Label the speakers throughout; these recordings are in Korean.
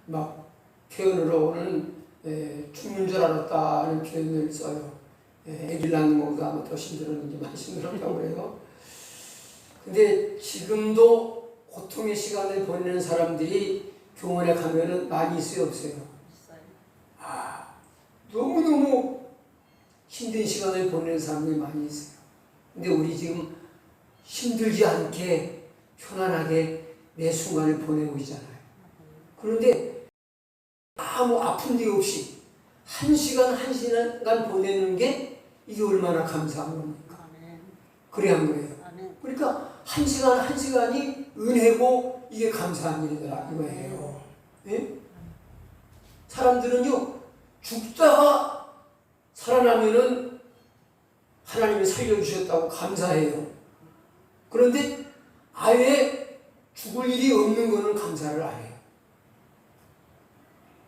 Speaker 1: 막 표현으로는 죽는 줄 알았다는 표현을 써요. 애를 낳는 것보다 더 힘들었는지 많이 힘들었다고 그래요. 근데 지금도 고통의 시간을 보내는 사람들이 병원에 가면은 많이 있어요, 없어요? 너무너무 힘든 시간을 보내는 사람들이 많이 있어요. 근데 우리 지금 힘들지 않게 편안하게 매 순간을 보내고 있잖아요. 그런데 아무 아픈 데 없이 한 시간 보내는 게 이게 얼마나 감사한 겁니까? 그래야 한 거예요. 그러니까 한 시간이 은혜고 이게 감사한 일이더라 이거예요. 네? 사람들은요 죽다가 살아나면은 하나님이 살려주셨다고 감사해요. 그런데 아예 죽을 일이 없는 거는 감사를 안 해요.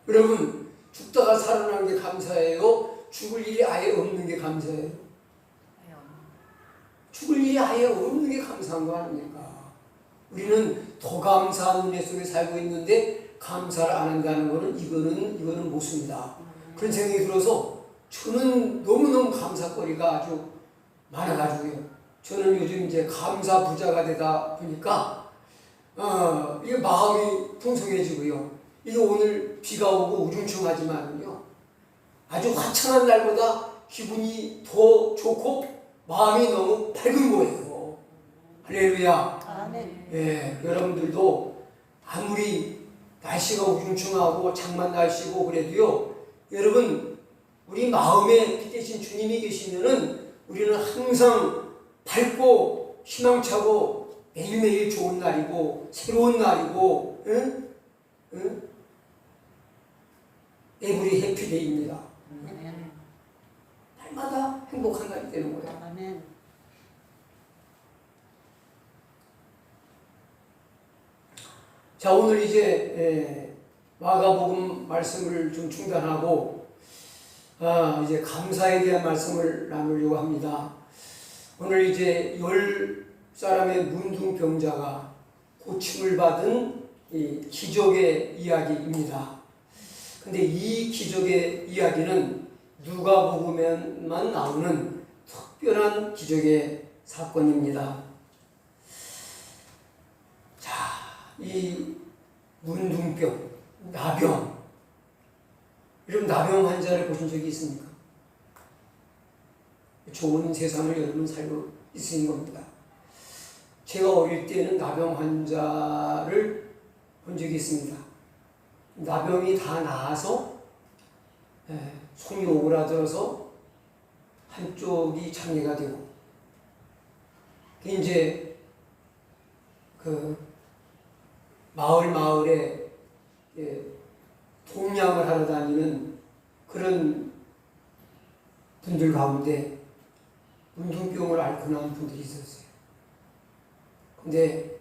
Speaker 1: 여러분 죽다가 살아난 게 감사해요? 죽을 일이 아예 없는 게 감사해요? 죽을 일이 아예 없는 게 감사한 거 아닙니까? 우리는 더 감사한 은혜 속에 살고 있는데 감사를 안 한다는 거는 이거는 모순이다. 그런 생각이 들어서 저는 너무너무 감사거리가 아주 많아가지고요. 저는 요즘 이제 감사 부자가 되다 보니까 이게 마음이 풍성해지고요. 이게 오늘 비가 오고 우중충하지만요. 아주 화창한 날보다 기분이 더 좋고 마음이 너무 밝은 거예요. 할렐루야.
Speaker 2: 아멘.
Speaker 1: 예, 여러분들도 아무리 날씨가 우중충하고 장마 날씨고 그래도요. 여러분 우리 마음에 빛 대신 주님이 계시면은 우리는 항상 밝고 희망차고 매일매일 좋은 날이고 새로운 날이고 에브리 해피데이입니다. 날마다 행복한 날이 되는 거예요.
Speaker 2: 아멘.
Speaker 1: 자, 오늘 이제 마가복음 말씀을 좀 중단하고 이제 감사에 대한 말씀을 나누려고 합니다. 오늘 이제 10사람의 문둥병자가 고침을 받은 이 기적의 이야기입니다. 근데 이 기적의 이야기는 누가복음에만 나오는 특별한 기적의 사건입니다. 자, 이 문둥병, 나병, 이런 나병 환자를 보신 적이 있습니까? 좋은 세상을 여러분 살고 있으신 겁니다. 제가 어릴 때는 나병 환자를 본 적이 있습니다. 나병이 다 나아서 손이 오그라들어서 한쪽이 장애가 되고 이제 그 마을에 동양을 하러 다니는 그런 분들 가운데 문둥병을 앓고 난 분들이 있었어요. 근데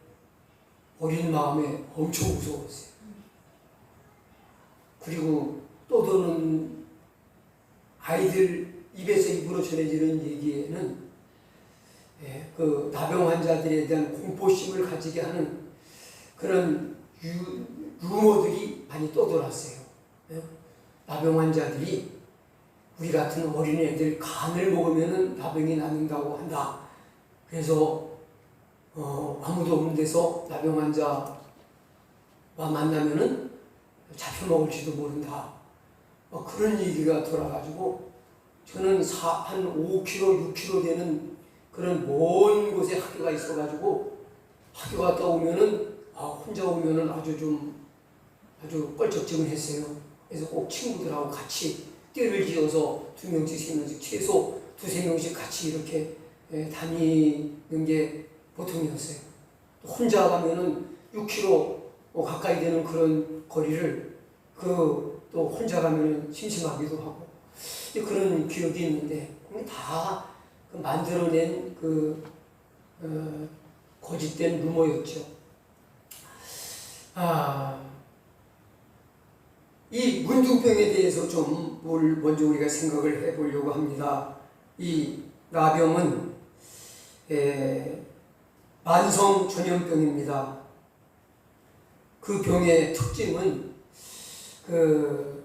Speaker 1: 어린 마음에 엄청 무서웠어요. 그리고 떠도는 아이들 입에서 입으로 전해지는 얘기에는 그 나병 환자들에 대한 공포심을 가지게 하는 그런 루머들이 많이 떠돌았어요. 나병 환자들이 우리 같은 어린애들 간을 먹으면 나병이 낫는다고 한다. 그래서 아무도 없는 데서 나병 환자와 만나면은 잡혀먹을지도 모른다. 그런 얘기가 돌아가지고 저는 한 5km, 6km 되는 그런 먼 곳에 학교가 있어가지고 학교 갔다 오면은 혼자 오면은 아주 껄쩍지근했어요. 그래서 꼭 친구들하고 같이 떼를 지어서 2명씩, 3명씩, 최소 2-3명씩 같이 이렇게 다니는 게 보통이었어요. 혼자 가면은 6km 가까이 되는 그런 거리를 또 혼자 가면은 심심하기도 하고 그런 기억이 있는데 다 만들어낸 거짓된 루머였죠. 이 문둥병에 대해서 좀 먼저 우리가 생각을 해보려고 합니다. 이 나병은 만성 전염병입니다. 그 병의 특징은 그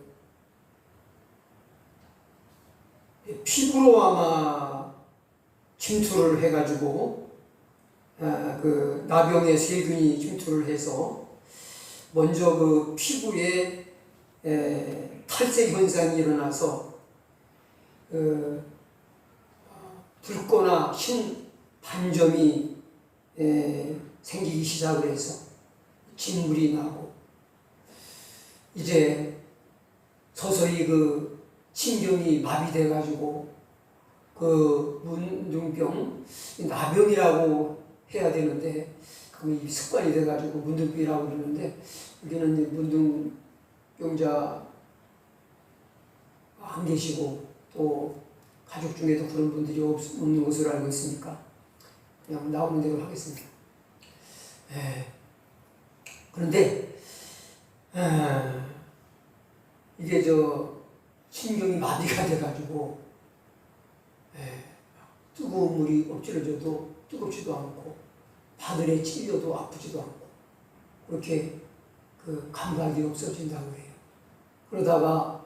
Speaker 1: 피부로 아마 침투를 해가지고 그 나병의 세균이 침투를 해서 먼저 그 피부에 탈색 현상이 일어나서 붉거나 흰 반점이 생기기 시작을 해서 진물이 나고 이제 서서히 그 신경이 마비돼 가지고 그 문둥병, 나병이라고 해야 되는데 그 습관이 돼 가지고 문둥병이라고 그러는데 여기는 문둥병자 안 계시고 또 가족 중에도 그런 분들이 없는 것으로 알고 있으니까 그냥 나오는 대로 하겠습니다. 그런데 이게 신경이 마비가 돼가지고 뜨거운 물이 엎질러져도 뜨겁지도 않고 바늘에 찔려도 아프지도 않고 그렇게 그 감각이 없어진다고 해요. 그러다가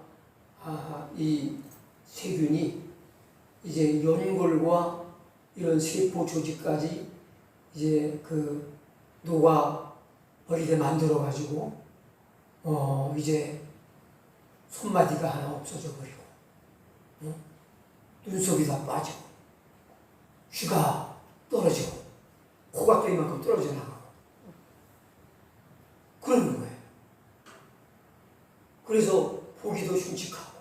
Speaker 1: 이 세균이 이제 연골과 이런 세포 조직까지 이제 그 녹아 버리게 만들어 가지고 이제 손마디가 하나 없어져 버리고 눈썹이 다 빠지고 귀가 떨어지고 코가 또 이만큼 떨어져 나가고 그러는 거예요. 그래서 보기도 흉측하고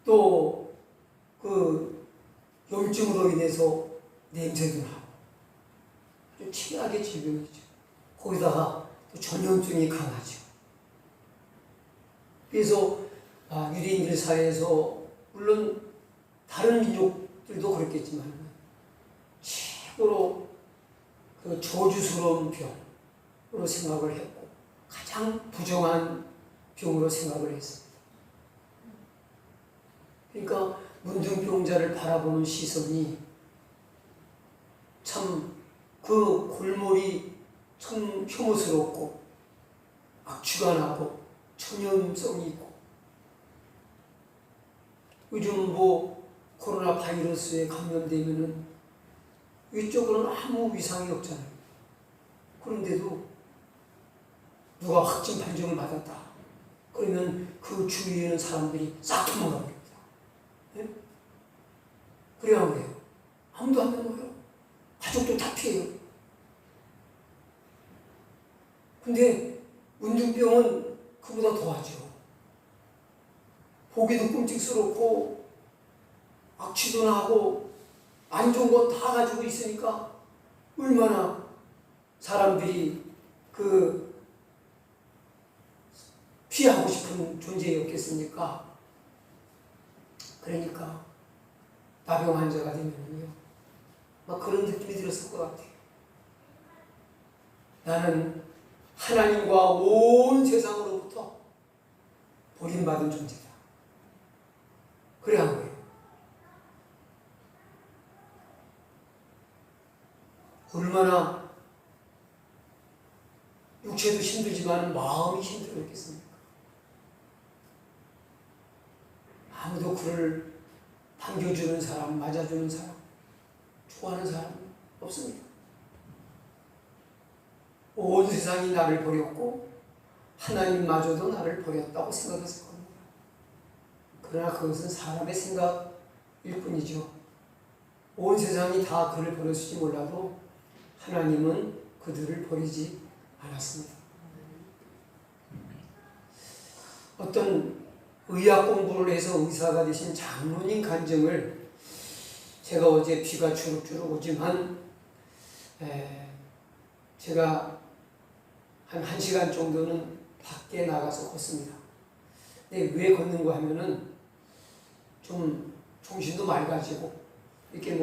Speaker 1: 또 그 염증으로 인해서 냄새도 나고 좀 최악의 질병이죠. 거기다가 또 전염증이 강하죠. 그래서 유대인들 사이에서 물론 다른 민족들도 그렇겠지만 최고로 그 저주스러운 병으로 생각을 했고 가장 부정한 병으로 생각을 했습니다. 그러니까 문둥병자를 바라보는 시선이 참 그 골몰이 참 혐오스럽고 악취가 나고 전염성이 있고 요즘 코로나 바이러스에 감염되면은 이쪽으로는 아무 위상이 없잖아요. 그런데도 누가 확진 판정을 받았다 그러면 그 주위에 있는 사람들이 싹 도망가 버립니다. 네? 그래야 그래요. 아무도 안 넘어요. 가족도 다 피해요. 근데 문둥병은 그보다 더하죠. 보기도 끔찍스럽고 악취도 나고 안 좋은 거 다 가지고 있으니까 얼마나 사람들이 그 피하고 싶은 존재였겠습니까? 그러니까 나병 환자가 되면요 막 그런 느낌이 들었을 것 같아요. 나는 하나님과 온 세상으로부터 버림받은 존재다. 그래야 한 거예요. 얼마나 육체도 힘들지만 마음이 힘들었겠습니까? 아무도 그를 반겨주는 사람, 맞아주는 사람, 좋아하는 사람 없습니다. 온 세상이 나를 버렸고 하나님마저도 나를 버렸다고 생각했을 겁니다. 그러나 그것은 사람의 생각일 뿐이죠. 온 세상이 다 그를 버렸을지 몰라도 하나님은 그들을 버리지 않았습니다. 어떤 의학 공부를 해서 의사가 되신 장로님 간증을 제가 어제 비가 주룩주룩 오지만 제가 한 1시간 정도는 밖에 나가서 걷습니다. 근데 왜 걷는가 하면은 좀 정신도 맑아지고 이렇게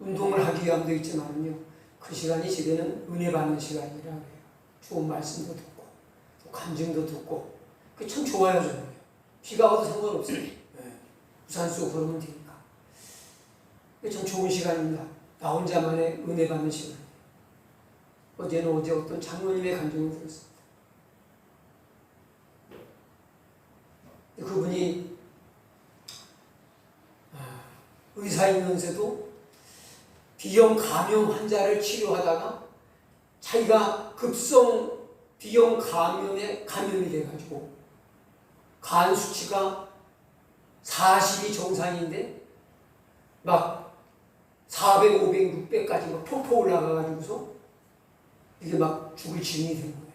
Speaker 1: 운동을 하기 위함도 있지만요. 그 시간이 제게는 은혜 받는 시간이라 해요. 좋은 말씀도 듣고 또 간증도 듣고 그게 참 좋아요. 저는 비가 와도 상관없어요. 우산 쓰고 걸으면 되니까. 그게 참 좋은 시간입니다. 나 혼자만의 은혜 받는 시간. 어제 어떤 장로님의 간증을 들었습니다. 의사이면서도 B형 감염 환자를 치료하다가 자기가 급성 B형 감염에 감염이 돼가지고 간 수치가 40이 정상인데 막 400, 500, 600까지 막 폭포 올라가가지고서 이게 막 죽을 지경이 된 거예요.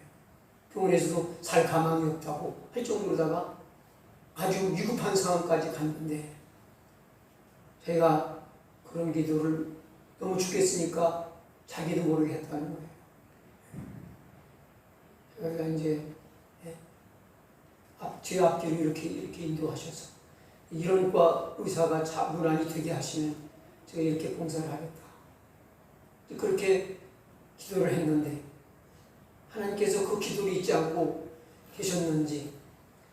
Speaker 1: 병원에서도 살 가망이 없다고 할 정도로다가 아주 위급한 상황까지 갔는데 제가 그런 기도를 너무 죽겠으니까 자기도 모르게 했다는 거예요. 제가 이제 제 앞뒤로 이렇게 인도하셔서 이런 과 의사가 무난히 되게 하시면 제가 이렇게 봉사를 하겠다. 그렇게 기도를 했는데 하나님께서 그 기도를 잊지 않고 계셨는지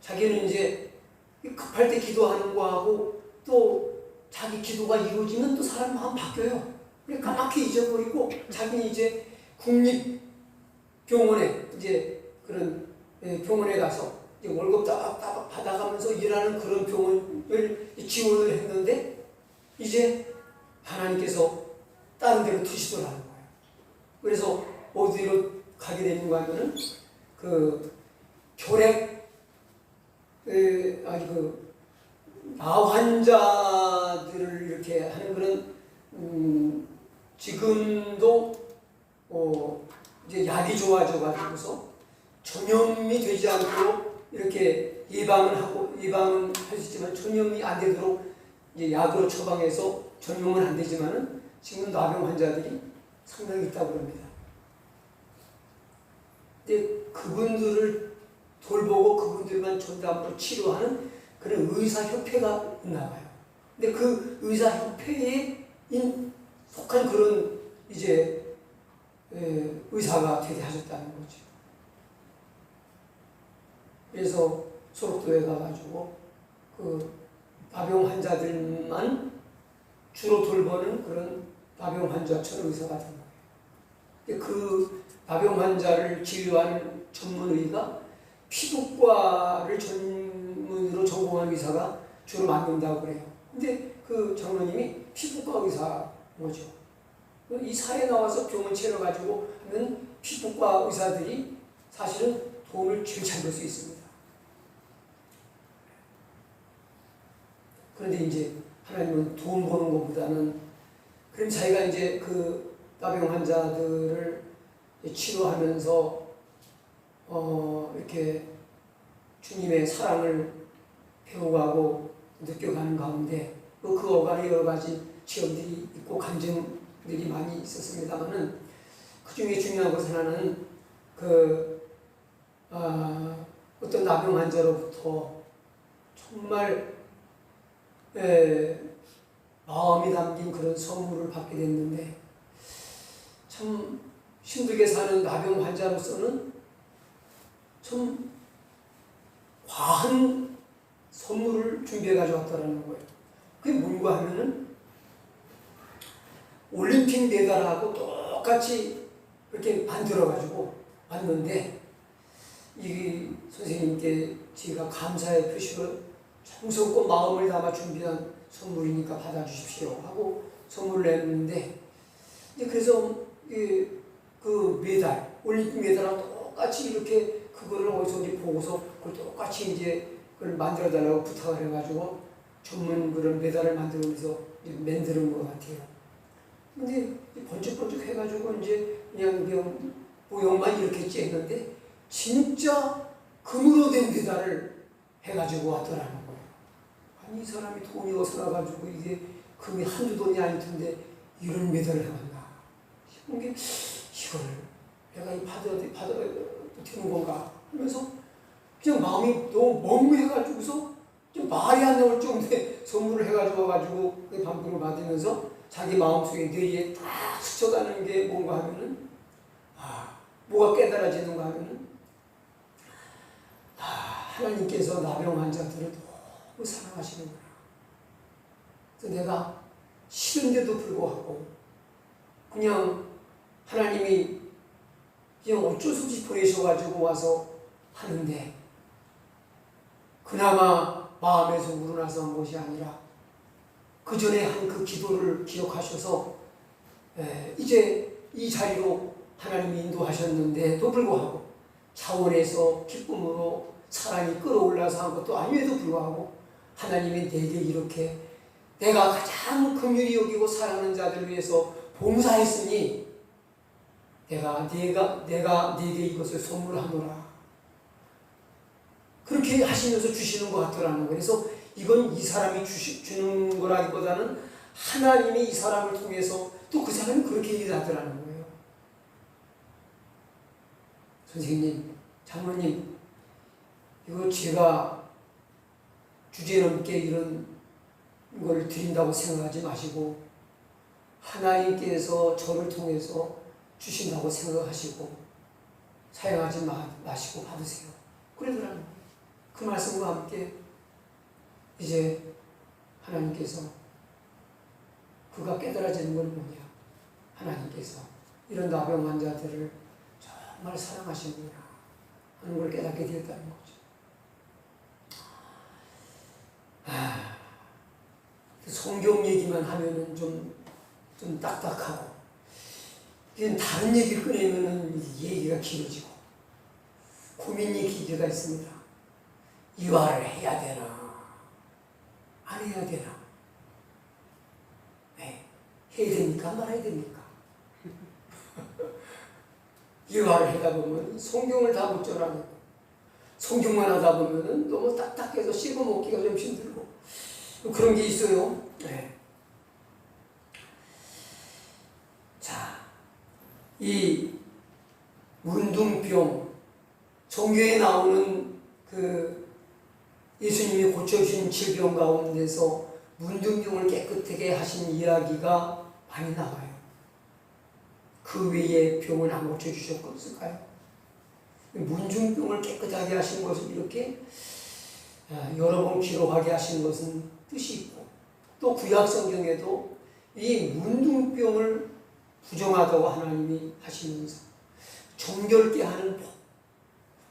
Speaker 1: 자기는 이제 급할 때 기도하는 거하고 또 자기 기도가 이루어지면 또 사람 마음 바뀌어요. 그러니까 까맣게 잊어버리고 자기는 이제 국립병원에 이제 그런 병원에 가서 이제 월급 따박 받아가면서 일하는 그런 병원을 지원을 했는데 이제 하나님께서 다른 데로 투시더라는 거예요. 그래서 어디로 가게 되는가 하면은 그 결핵 나환자들을 이렇게 하는 그런 지금도 이제 약이 좋아져 가지고서 전염이 되지 않도록 이렇게 예방을 할 수 있지만 전염이 안 되도록 이제 약으로 처방해서 전염은 안 되지만은 지금 나병 환자들이 상당히 있다고 합니다. 근데 그분들을 돌보고 그분들만 전담으로 치료하는 그런 의사협회가 있나 봐요. 근데 그 의사협회에 속한 그런 이제 의사가 되게 하셨다는 거죠. 그래서 소록도에 가가지고 그 나병 환자들만 주로 돌보는 그런 나병 환자처럼 의사가 된 거예요. 근데 그 나병 환자를 치료하는 전문의가 피부과를 전문으로 전공한 의사가 주로 맡는다고 그래요. 근데 그 장로님이 피부과 의사인 거죠. 이 사회에 나와서 병원 차려가지고 하면 피부과 의사들이 사실은 도움을 제일 잘 볼 수 있습니다. 그런데 이제 하나님은 돈 버는 것보다는 그럼 자기가 이제 그 나병 환자들을 치료하면서 이렇게 주님의 사랑을 배워가고 느껴가는 가운데 그 어간에 여러 가지 체험들이 있고 감정들이 많이 있었습니다만은 그 중에 중요한 것은 하나는 어떤 나병 환자로부터 정말 마음이 담긴 그런 선물을 받게 됐는데 참 힘들게 사는 나병 환자로서는 참 과한 선물을 준비해 가져왔다는 거예요. 그게 뭔가 하면은 올림픽 메달하고 똑같이 그렇게 만들어 가지고 왔는데 이 선생님께 제가 감사의 표시로 정성껏 마음을 담아 준비한 선물이니까 받아주십시오 하고 선물을 냈는데 이제 그래서 그 메달 올림픽 메달하고 똑같이 이렇게 그거를 어디서 보고서 그걸 똑같이 이제 그걸 만들어 달라고 부탁을 해가지고 전문 그런 메달을 만들면서 만드는 것 같아요. 근데 번쩍번쩍 해가지고 이제 그냥 모형만 이렇게 쬐는데 진짜 금으로 된 메달을 해가지고 왔더라는 거예요. 아니 이 사람이 돈이 어디서 나가지고 이게 금이 한두 돈이 아닐 텐데 이런 메달을 해왔나 싶은 게 이걸 내가 받아야 되는 건가 하면서 그냥 마음이 너무 멍해가지고서 좀 말이 안 나올 정도의 선물을 해가지고 그 반품을 받으면서 자기 마음속에 뇌에 딱 스쳐가는 게 뭔가 하면은 뭐가 깨달아지는가 하면은 하나님께서 나병 환자들을 너무 사랑하시는구나. 그래서 내가 싫은데도 불구하고 그냥 하나님이 그냥 어쩔 수 없이 보내셔가지고 와서 하는데 그나마 마음에서 우러나서 한 것이 아니라 그 전에 한 그 기도를 기억하셔서 이제 이 자리로 하나님이 인도하셨는데도 불구하고 차원에서 기쁨으로 사랑이 끌어올라서 한 것도 아님에도 불구하고 하나님이 내게 이렇게 내가 가장 긍휼히 여기고 사랑하는 자들을 위해서 봉사했으니 내가 네게 이것을 선물하노라. 그렇게 하시면서 주시는 것 같더라는 거예요. 그래서 이건 이 사람이 주는 거라기보다는 하나님이 이 사람을 통해서 또 그 사람이 그렇게 일하더라는 거예요. 선생님, 장로님, 이거 제가 주제넘게 이런 걸 드린다고 생각하지 마시고 하나님께서 저를 통해서 주신다고 생각하시고 사용하지 마시고 받으세요. 그러더라는 거예요. 그 말씀과 함께 이제 하나님께서 그가 깨달아지는 건 뭐냐, 하나님께서 이런 나병 환자들을 정말 사랑하시는구나 하는 걸 깨닫게 되었다는 거죠. 성경 얘기만 하면은 좀 딱딱하고, 이건 다른 얘기를 꺼내면은 얘기가 길어지고, 고민이 길이가 있습니다. 이화를 해야 되나, 안 해야 되나? 해야 됩니까? 말아야 됩니까? 이화를 하다 보면 성경을 다 못 전하고, 성경만 하다 보면은 너무 딱딱해서 씹어먹기가 좀 힘들고, 그런 게 있어요. 자, 이 문둥병, 종교에 나오는 그 예수님이 고쳐주신 질병 가운데서 문둥병을 깨끗하게 하신 이야기가 많이 나와요. 그 외에 병을 안 고쳐주셨을까요? 문둥병을 깨끗하게 하신 것을 이렇게 여러 번 기록하게 하신 것은 뜻이 있고, 또 구약 성경에도 이 문둥병을 부정하다고 하나님이 하시면서 정결케 하는 법,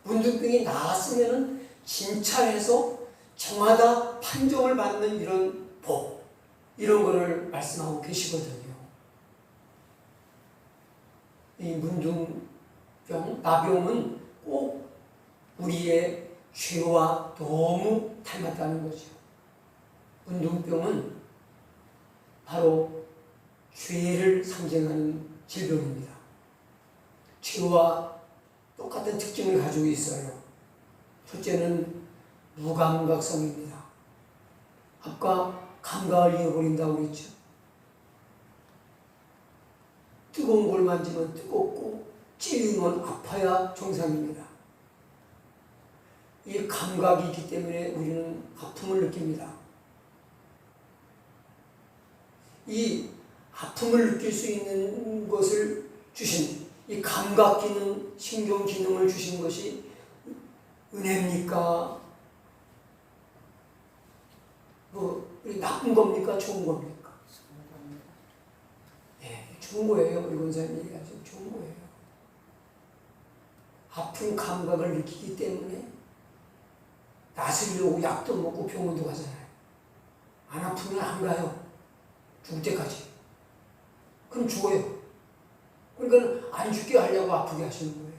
Speaker 1: 문둥병이 나았으면 진찰해서 정하다 판정을 받는 이런 법, 이런 거를 말씀하고 계시거든요. 이 문둥병, 나병은 꼭 우리의 죄와 너무 닮았다는 거죠. 문둥병은 바로 죄를 상징하는 질병입니다. 죄와 똑같은 특징을 가지고 있어요. 첫째는 무감각성입니다. 아까 감각을 잃어버린다고 그랬죠. 뜨거운 걸 만지면 뜨겁고 찌르면 아파야 정상입니다. 이 감각이 있기 때문에 우리는 아픔을 느낍니다. 이 아픔을 느낄 수 있는 것을 주신, 이 감각 기능, 신경 기능을 주신 것이 은혜입니까? 우리 나쁜 겁니까? 좋은 겁니까? 좋은 거예요. 우리 권사님 얘기하시면 좋은 거예요. 아픈 감각을 느끼기 때문에 낫으려고 약도 먹고 병원도 가잖아요. 안 아프면 안 가요. 죽을 때까지. 그럼 죽어요. 그러니까 안 죽게 하려고 아프게 하시는 거예요.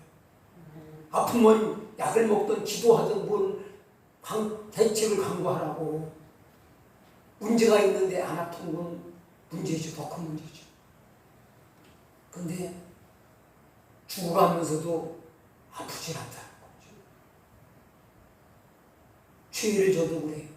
Speaker 1: 아프면 약을 먹든 기도하든 뭔 대책을 강구하라고. 문제가 있는데 안 아픈 건 문제죠. 더 큰 문제죠. 근데 죽어가면서도 아프지 않다는 거죠. 죄를 져도 그래요.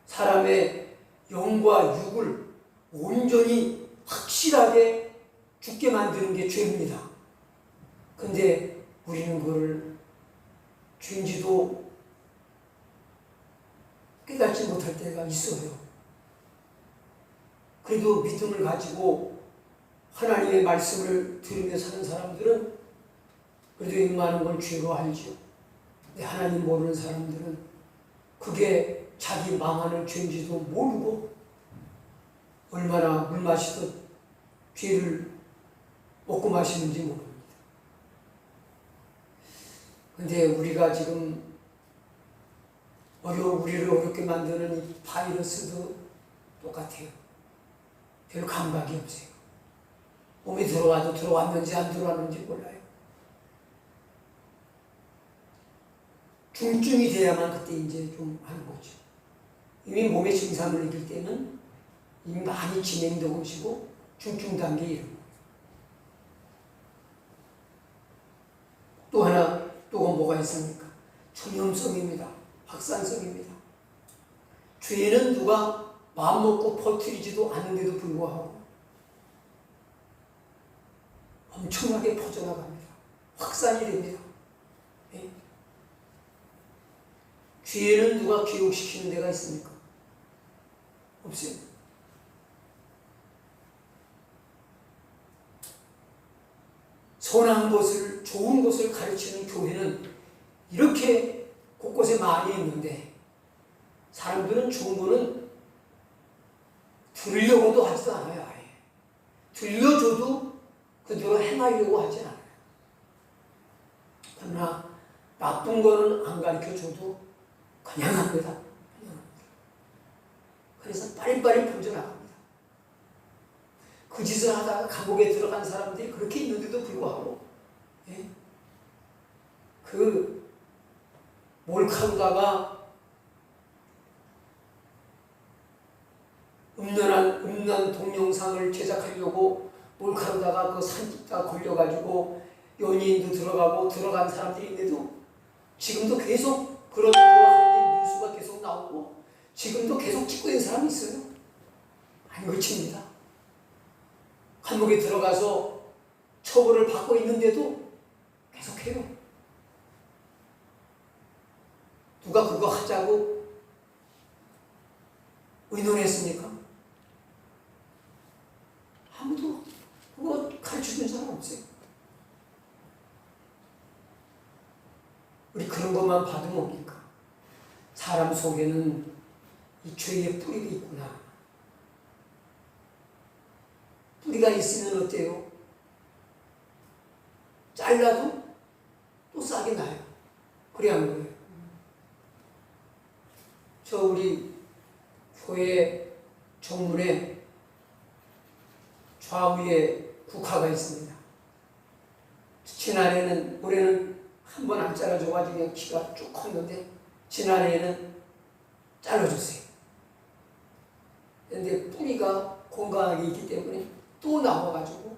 Speaker 1: 사람의 영과 육을 온전히 확실하게 죽게 만드는 게 죄입니다. 근데 우리는 그걸 죄인지도 깨닫지 못할 때가 있어요. 그래도 믿음을 가지고 하나님의 말씀을 들으며 사는 사람들은 그래도 웬만한 걸 죄로 알죠. 근데 하나님 모르는 사람들은 그게 자기 망하는 죄인지도 모르고 얼마나 물 마시듯 죄를 먹고 마시는지 모릅니다. 근데 우리가 지금 우리를 어렵게 만드는 이 바이러스도 똑같아요. 별 감각이 없어요. 몸에 들어와도 들어왔는지 안 들어왔는지 몰라요. 중증이 돼야만 그때 이제 좀 하는 거죠. 이미 몸의 증상을 이길 때는 이미 많이 진행되고 오시고 중증 단계에 이르는 거예요. 또 하나, 또 뭐가 있습니까? 전염성입니다. 확산성입니다. 죄는 누가 마음먹고 퍼뜨리지도 않는데도 불구하고 엄청나게 퍼져나갑니다. 확산이 됩니다. 네? 죄는 누가 기록시키는 데가 있습니까? 없어요. 선한 것을, 좋은 것을 가르치는 교회는 이렇게 곳곳에 많이 있는데 사람들은 좋은 거는 들으려고도 하지도 않아요. 아예. 들려줘도 그대로 행하려고 하지 않아요. 그러나 나쁜 거는 안 가르쳐줘도 그냥 합니다. 그냥 합니다. 그래서 빨리빨리 퍼져나갑니다. 그 짓을 하다가 감옥에 들어간 사람들이 그렇게 있는데도 불구하고 예? 그 몰카로다가 음란 동영상을 제작하려고 몰카로다가 그 산집다 걸려가지고 연예인도 들어가고 들어간 사람들이 있는데도 지금도 계속 그런 뉴스가 계속 나오고 지금도 계속 찍고 있는 사람이 있어요. 안 그칩니다. 감옥에 들어가서 처벌을 받고 있는데도 계속해요. 누가 그거 하자고 의논했습니까? 아무도 그거 가르쳐준 사람 없어요. 우리 그런 것만 봐도 뭡니까? 사람 속에는 이 죄의 뿌리가 있구나. 뿌리가 있으면 어때요? 잘라도 또 싹이 나요. 그래야 하는 거예요. 저 우리 교회 정문에 좌우에 국화가 있습니다. 지난해는, 올해는 한 번 안 잘라줘가지고 그냥 키가 쭉 컸는데 지난해에는 잘라줬어요. 그런데 뿌리가 건강하게 있기 때문에 또 나와가지고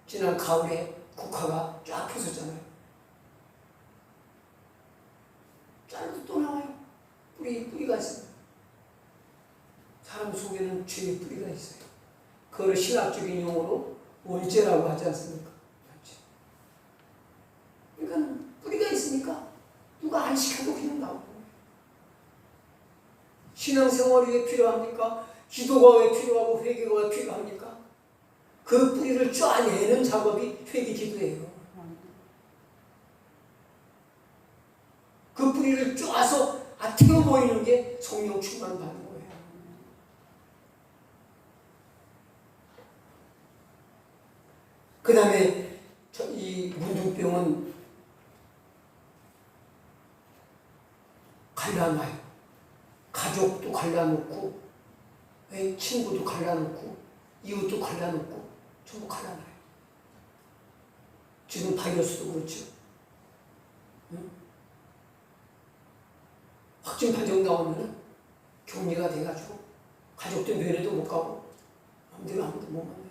Speaker 1: 지난 가을에 국화가 쫙 펴졌잖아요. 잘라도 또 나와요. 뿌리가 있습니다. 사람 속에는 죄의 뿌리가 있어요. 그걸 신학적인 용어로 원죄라고 하지 않습니까? 그러니까 뿌리가 있으니까 누가 안 시켜도 그냥 나오고. 신앙생활이 왜 필요합니까? 기도가 왜 필요하고 회개가 왜 필요합니까? 그 뿌리를 쫙내는 작업이 회개 기도예요. 그 뿌리를 쪼아서 태워 보이는 게 성령 충만 받는 거예요. 그 다음에 이 문둥병은 갈라놔요. 가족도 갈라놓고, 친구도 갈라놓고, 이웃도 갈라놓고, 전부 갈라놔요. 지금 바이러스도 그렇죠. 응? 확진 판정 나오면은 격리가 돼가지고 가족들 면회도 못 가고 아무데나 아무도 못 만나요.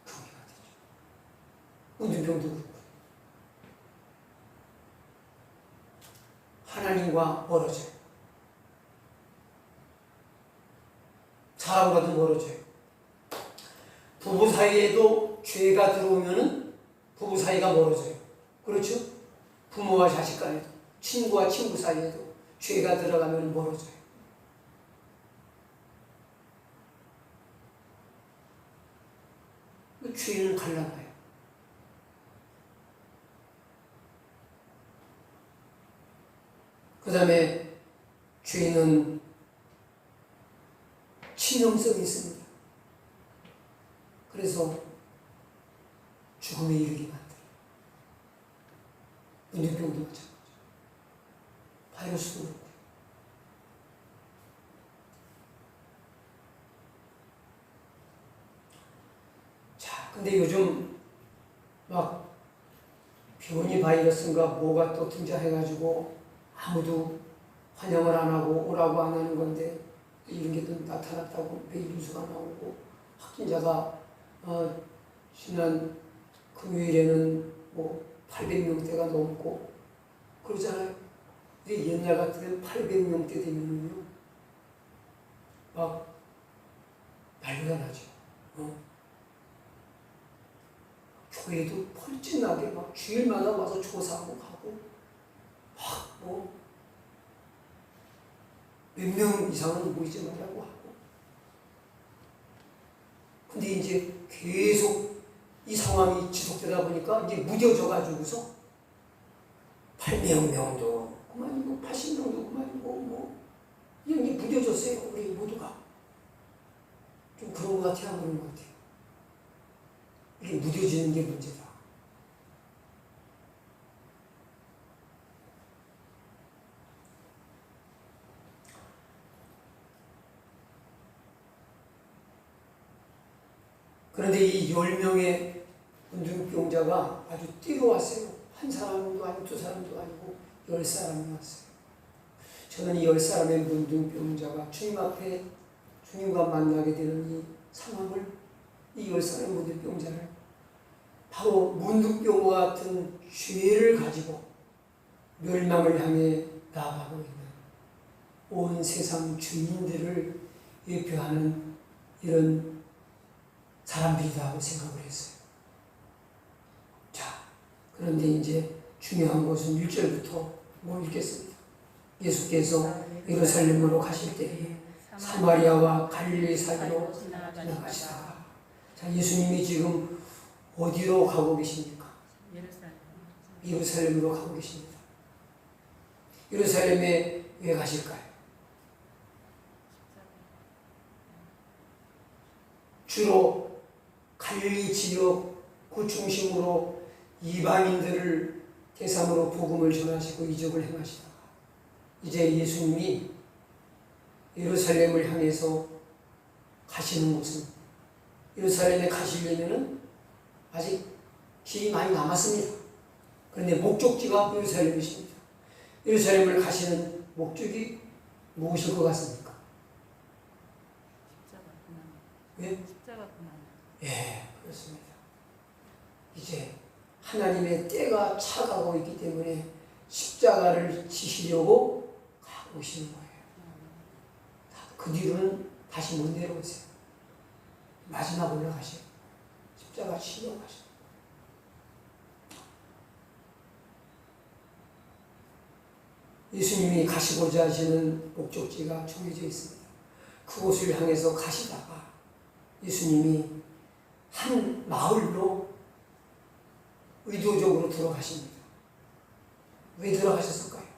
Speaker 1: 격리가 되죠. 문둥병도 그렇고. 하나님과 멀어져요. 사람과도 멀어져요. 부부 사이에도 죄가 들어오면은 부부 사이가 멀어져요. 그렇죠? 부모와 자식 간에도, 친구와 친구 사이에도 죄가 들어가면 멀어져요. 그 죄는 갈라놔요. 그 다음에 죄는 치명성이 있습니다. 그래서 죽음에 이르게 만들어요. 문둥병도 마찬가지죠. 바이러스도 그렇고. 자, 근데 요즘 막 변이 바이러스인가 뭐가 또 등장해가지고 아무도 환영을 안 하고 오라고 안 하는 건데 이런 게 또 나타났다고 매일 뉴스가 나오고 확진자가 지난 금요일에는 뭐 800명대가 넘고 그러잖아요. 근데 옛날 같으면 800명대 되면은요 막 난리가 나죠. 교회도 펄진하게 막 주일마다 와서 조사하고 가고 막 뭐 몇 명 이상은 모이지 말라고 하고. 근데 이제 계속 이 상황이 지속되다 보니까 이제 무뎌져 가지고서 800명도 그만이고 80명도 그만이고 뭐 이게 무뎌졌어요. 우리 모두가 좀 그런 것 같아요, 안 그런 것 같아요. 이게 무뎌지는 게 문제다. 그런데 이 10명의 문둥병자가 아주 뛰어왔어요. 한 사람도 아니고 두 사람도 아니고 10사람이 왔어요. 저는 이 10사람의 문둥병자가 주님 앞에 주님과 만나게 되는 이 상황을, 이 10사람의 문둥병자를 바로 문둥병과 같은 죄를 가지고 멸망을 향해 나아가고 있는 온 세상 주인들을 예표하는 이런 사람들이라고 생각을 했어요. 자, 그런데 이제 중요한 것은 1절부터 뭐 읽겠습니다. 예수께서 예루살렘으로 가실 때에 사마리아와 갈릴리 사이로 지나가시다가, 자, 예수님이 지금 어디로 가고 계십니까? 예루살렘으로 가고 계십니다. 예루살렘에 왜 가실까요? 주로 갈릴리 지역 그 중심으로 이방인들을 대상으로 복음을 전하시고 이적을 행하시다가 이제 예수님이 예루살렘을 향해서 가시는 곳은, 예루살렘에 가시려면 아직 길이 많이 남았습니다. 그런데 목적지가 예루살렘이십니다. 예루살렘을 가시는 목적이 무엇일 것 같습니까? 예? 예, 그렇습니다. 이제 하나님의 때가 차가고 있기 때문에 십자가를 지시려고 가고 오시는 거예요. 그 뒤로는 다시 못 내려오세요. 마지막 올라가세요. 십자가 치려고 가세요. 예수님이 가시고자 하시는 목적지가 정해져 있습니다. 그곳을 향해서 가시다가 예수님이 한 마을로 의도적으로 들어가십니다. 왜 들어가셨을까요?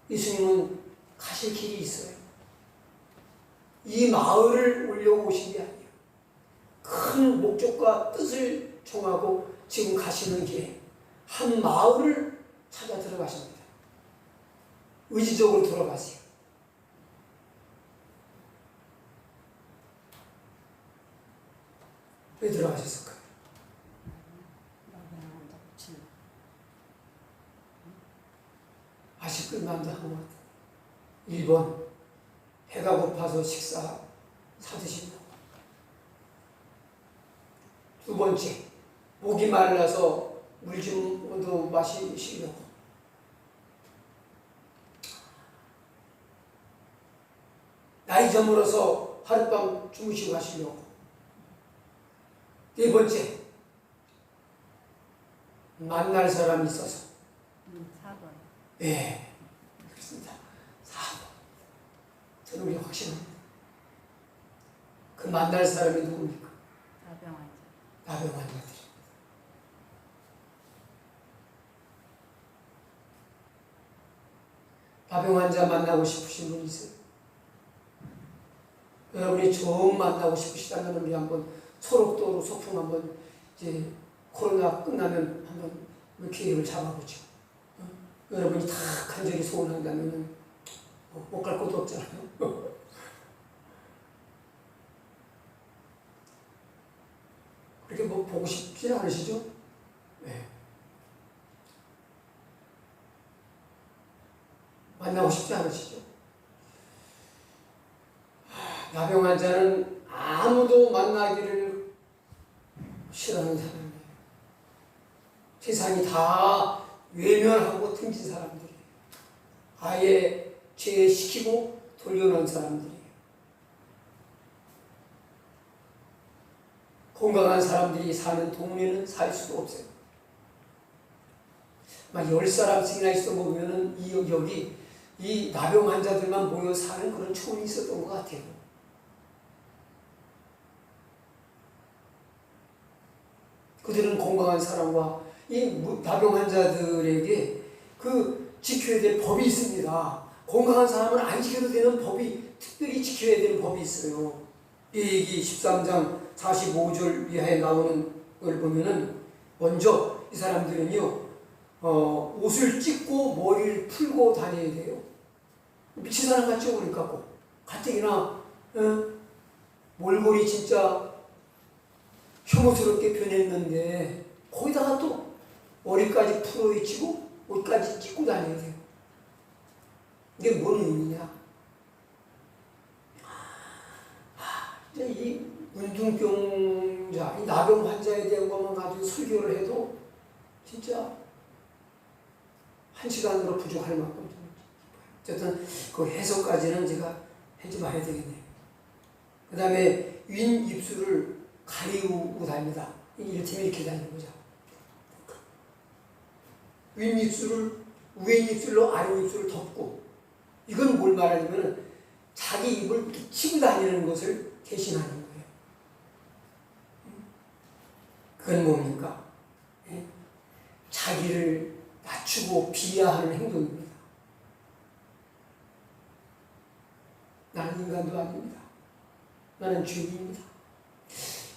Speaker 1: 예수님은 가실 길이 있어요. 이 마을을 오려고 오신 게 아니에요. 큰 목적과 뜻을 정하고 지금 가시는 길에 한 마을을 찾아 들어가십니다. 의지적으로 들어가세요. 왜 들어가셨을까요? 아직 끝난다 한 것. 1번, 배가 고파서 식사 사드신다. 두 번째, 목이 말라서 물 좀 얻어 마시려고. 나이 저물어서 하룻밤 주무시고 가시려고. 네 번째, 만날 사람이 있어서.
Speaker 2: 4번.
Speaker 1: 네, 그렇습니다. 4번. 저는 우리 확신합니다. 그 만날 사람이 누굽니까?
Speaker 2: 나병 환자.
Speaker 1: 나병 환자들. 나병 환자 만나고 싶으신 분 있어요? 여러분이 정 만나고 싶으시다면 우리 한번 소록도로 소풍 한번 이제 코로나 끝나면 한번 계획을 잡아보죠. 여러분이 다 간절히 소원한다면 못 갈 곳도 없잖아요. 그렇게 뭐 보고 싶지 않으시죠? 네. 만나고 싶지 않으시죠? 나병 환자는 아무도 만나기를 싫어하는 사람이에요. 세상이 다 외면하고 등진 사람들이에요. 아예 제시키고 돌려놓은 사람들이에요. 건강한 사람들이 사는 동네는 살 수도 없어요. 막 10사람씩이나 있어 보면은 여기 이 나병 환자들만 모여 사는 그런 촌이 있었던 것 같아요. 그들은 건강한 사람과 이 나병 환자들에게 그 지켜야 될 법이 있습니다. 건강한 사람은 안 지켜도 되는 법이, 특별히 지켜야 되는 법이 있어요. 레위기 13장 45절 이하에 나오는 걸 보면은 먼저 이 사람들은요 옷을 찢고 머리를 풀고 다녀야 돼요. 미친 사람 같죠? 그러니까 가뜩이나 몰골이 진짜 혐오스럽게 변했는데 거기다가 또 머리까지 풀어헤치고 옷까지 찢고 다녀야 돼요. 이게 뭔 의미냐? 이 문둥병자, 이 나병 환자에 대한 것만 가지고 설교를 해도 진짜 1시간으로 부족할 만큼 어쨌든 그 해석까지는 제가 해지 말아야 되겠네요. 그 다음에 윗 입술을 가리우고 다닙니다. 이를테면 이렇게 다니는 거죠. 윗 입술을 위 입술로 아래 입술을 덮고, 이건 뭘 말하냐면 자기 입을 치고 다니는 것을 대신하는 거예요. 그건 뭡니까? 자기를 낮추고 비하하는 행동입니다. 나는 인간도 아닙니다. 나는 죄인입니다.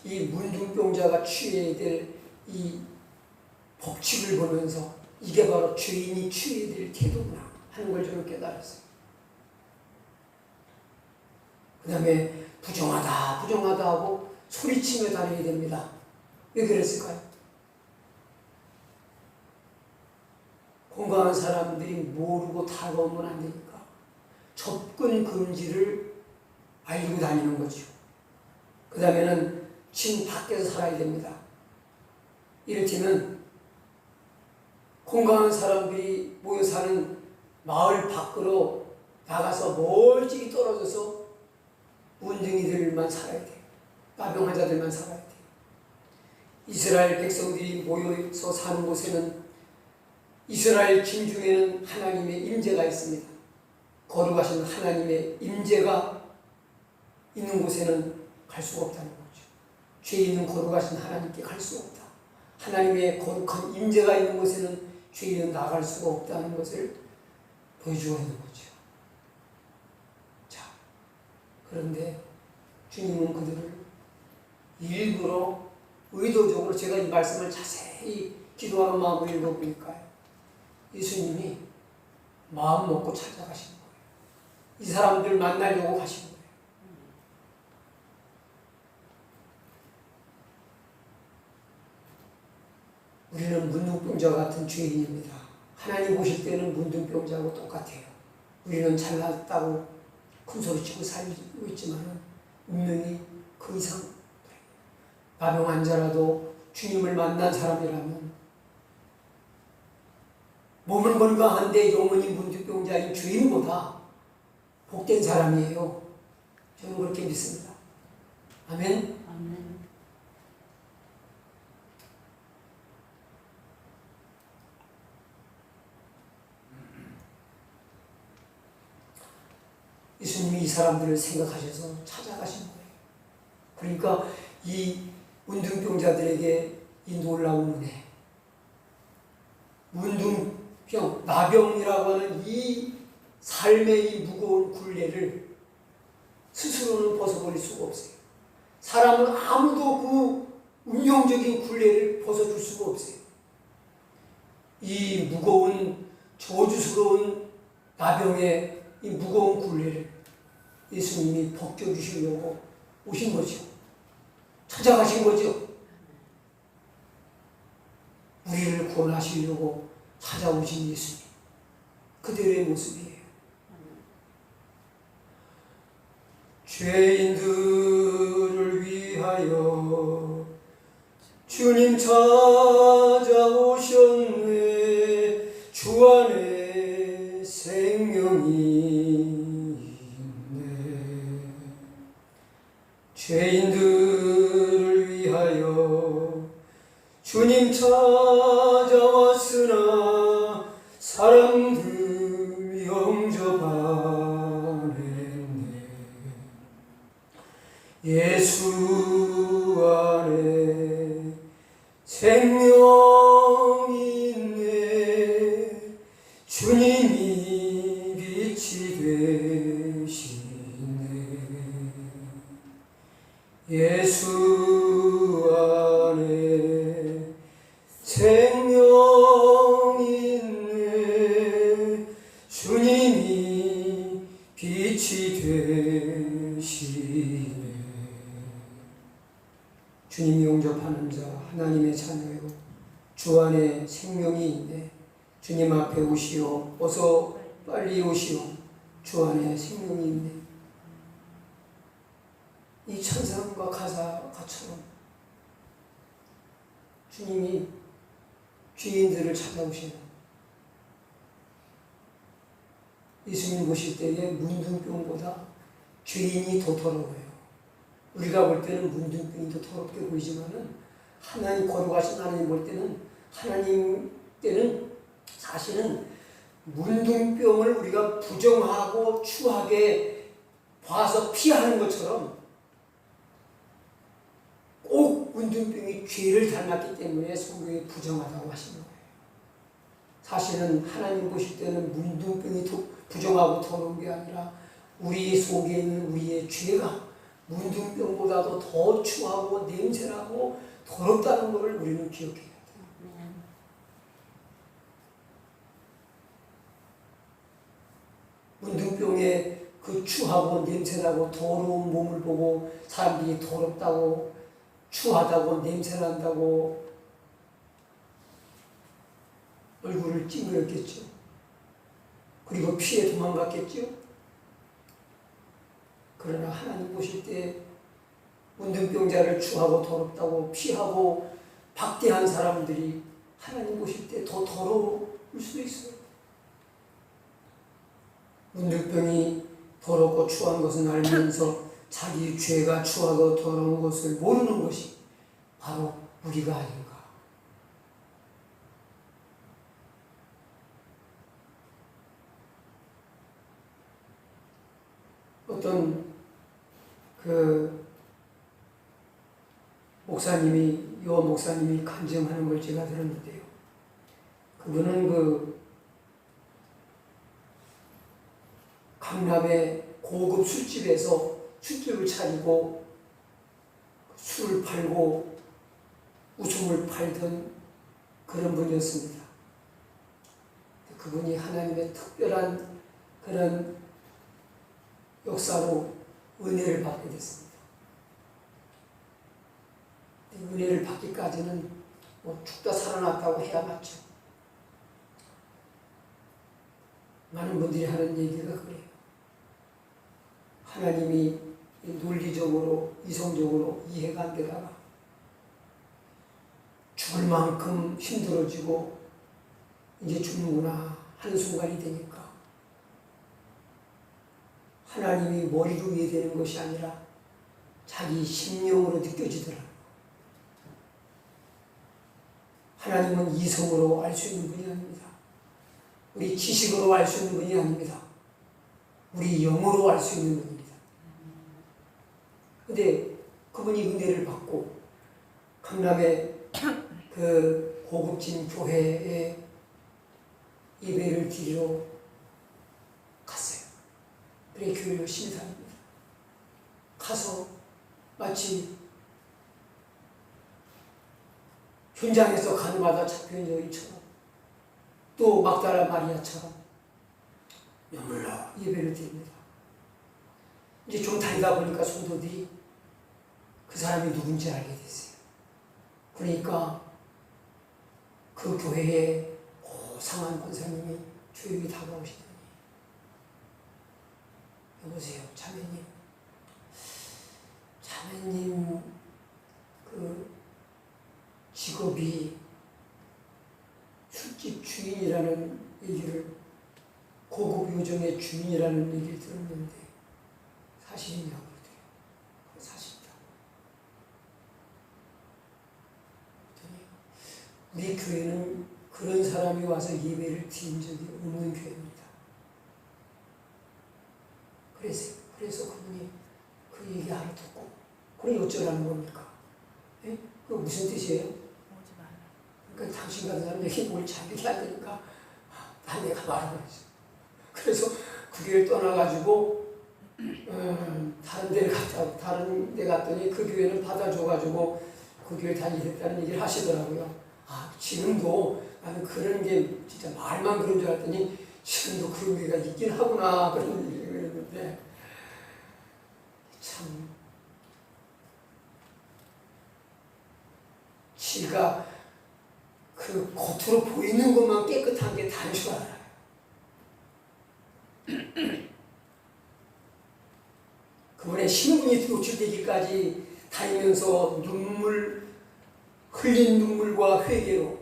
Speaker 1: 이 문둥병자가 취해야 될 이 법칙을 보면서 이게 바로 죄인이 취해야 될 태도구나 하는 걸 저는 깨달았어요. 그 다음에 부정하다 하고 소리치며 다녀야 됩니다. 왜 그랬을까요? 건강한 사람들이 모르고 다가오면 안 되니까 접근 금지를 알리고 다니는 거죠. 그 다음에는 집 밖에서 살아야 됩니다. 이를테면 건강한 사람들이 모여 사는 마을 밖으로 나가서 멀찍이 떨어져서 문둥이들만 살아야 돼요. 나병 환자들만 살아야 돼요. 이스라엘 백성들이 모여서 사는 곳에는 이스라엘 진중에는 하나님의 임재가 있습니다. 거룩하신 하나님의 임재가 있는 곳에는 갈 수가 없다는 거죠. 죄 있는 거룩하신 하나님께 갈 수 없다. 하나님의 거룩한 임재가 있는 곳에는 죄인은 나갈 수가 없다는 것을 보여주고 있는 거죠. 자, 그런데 주님은 그들을 일부러 의도적으로, 제가 이 말씀을 자세히 기도하는 마음으로 읽어보니까요, 예수님이 마음 먹고 찾아가신 거예요. 이 사람들 만나려고 가신 거예요. 우리는 문둥병자 같은 죄인입니다. 하나님 보실 때는 문둥병자하고 똑같아요. 우리는 잘났다고 큰소리치고 살고 있지만 분명히 그 이상, 나병 환자라도 주님을 만난 사람이라면 몸은 건강한데 영혼이 문둥병자인 주인보다 복된 사람이에요. 저는 그렇게 믿습니다. 아멘.
Speaker 2: 아멘.
Speaker 1: 예수님이 이 사람들을 생각하셔서 찾아가신 거예요. 그러니까 이 문둥병자들에게 이 놀라운 은혜, 문둥병, 나병이라고 하는 이 삶의 이 무거운 굴레를 스스로는 벗어버릴 수가 없어요. 사람은 아무도 그 운명적인 굴레를 벗어줄 수가 없어요. 이 무거운 저주스러운 나병의 이 무거운 굴레를 예수님이 벗겨주시려고 오신 거죠. 찾아가신 거죠. 우리를 구원하시려고 찾아오신 예수님. 그대로의 모습이에요. 죄인들을 위하여 주님 찾아오셨네. 주 안에 생명이 있네. 죄인들을 위하여 주님 찾아왔으나 사람들 영접하네. 예수 안에 생명이 있네. 주님이 빛이 되시네. 예수 안에 생명이 있네. 주님이 빛이 되시네. 주님이 용접하는 자 하나님의 자녀요 주 안에 생명이 있네. 주님 앞에 오시오. 어서 빨리 오시오. 주 안에 생명이 있네. 이 찬송과 가사처럼 주님이 죄인들을 찾아오시는 예수님 보실 때에 문둥병보다 죄인이 더 더러워요. 우리가 볼 때는 문둥병이 더 더럽게 보이지만은 하나님 거룩하신 하나님 볼 때는 하나님 때는 사실은 문둥병을 우리가 부정하고 추하게 봐서 피하는 것처럼 꼭 문둥병이 죄를 닮았기 때문에 성경에 부정하다고 하시는 거예요. 사실은 하나님 보실 때는 문둥병이 부정하고 더러운 게 아니라 우리 속에 있는 우리의 죄가 문둥병보다도 더 추하고 냄새나고 더럽다는 것을 우리는 기억해야 돼요. 문둥병의 그 추하고 냄새나고 더러운 몸을 보고 사람들이 더럽다고 추하다고 냄새난다고 얼굴을 찡그렸겠죠. 그리고 피해 도망갔겠죠. 그러나 하나님 보실 때 문둥병자를 추하고 더럽다고 피하고 박대한 사람들이 하나님 보실 때 더 더러울 수도 있어요. 문둥병이 더럽고 추한 것은 알면서 자기 죄가 추하고 더러운 것을 모르는 것이 바로 우리가 아닌가. 어떤 요 목사님이 간증하는 걸 제가 들었는데요. 그분은 강남의 고급 술집에서 술집을 차리고 술을 팔고 웃음을 팔던 그런 분이었습니다. 그분이 하나님의 특별한 그런 역사로 은혜를 받게 됐습니다. 은혜를 받기까지는 죽다 살아났다고 해야 맞죠. 많은 분들이 하는 얘기가 그래요. 하나님이 논리적으로 이성적으로 이해가 안 되다가 죽을 만큼 힘들어지고 이제 죽는구나 하는 순간이 되니까 하나님이 머리로 이해되는 것이 아니라 자기 심령으로 느껴지더라. 하나님은 이성으로 알 수 있는 분이 아닙니다. 우리 지식으로 알 수 있는 분이 아닙니다. 우리 영으로 알 수 있는 분입니다. 근데 그분이 은혜를 받고 강남의 그 고급진 교회에 예배를 드리러 갔어요. 그래 교회 열심히 다닙니다. 가서 마치 현장에서 간마다 잡혀있는 여인처럼 또 막달라 마리아처럼 눈물로 예배를 드립니다. 이제 좀 다니다 보니까 성도들이 그 사람이 누군지 알게 됐어요. 그러니까 그 교회에 고상한 권사님이 조용히 다가오시더니, 여보세요, 자매님 그 직업이 술집 주인이라는 얘기를, 고급 요정의 주인이라는 얘기를 들었는데 사실이냐고 그러더래요. 사실이다. 그랬더니 우리 교회는 그런 사람이 와서 예배를 드린 적이 없는 교회입니다. 그래서 그분이 그 얘기 알아듣고, 그럼 어쩌라는 겁니까? 예? 그 무슨 뜻이에요?
Speaker 2: 오지 말라.
Speaker 1: 그러니까 당신 같은 사람 얘기 뭘 자기게 안 되니까 내가 말아버리죠. 그래서 그 교회를 떠나가지고 다른 데를 다른 데 갔더니 그 교회는 받아줘가지고 그 교회 다니겠다는 얘기를 하시더라고요. 지금도 나는 그런 게 진짜 말만 그런 줄 알았더니 지금도 그런 교회가 있긴 하구나, 그런 얘기를 했는데, 참 지가 그 겉으로 보이는 것만 깨끗한 게 다인 줄 알아요. 그분의 신분이 노출되기까지 다니면서 흘린 눈물과 회개로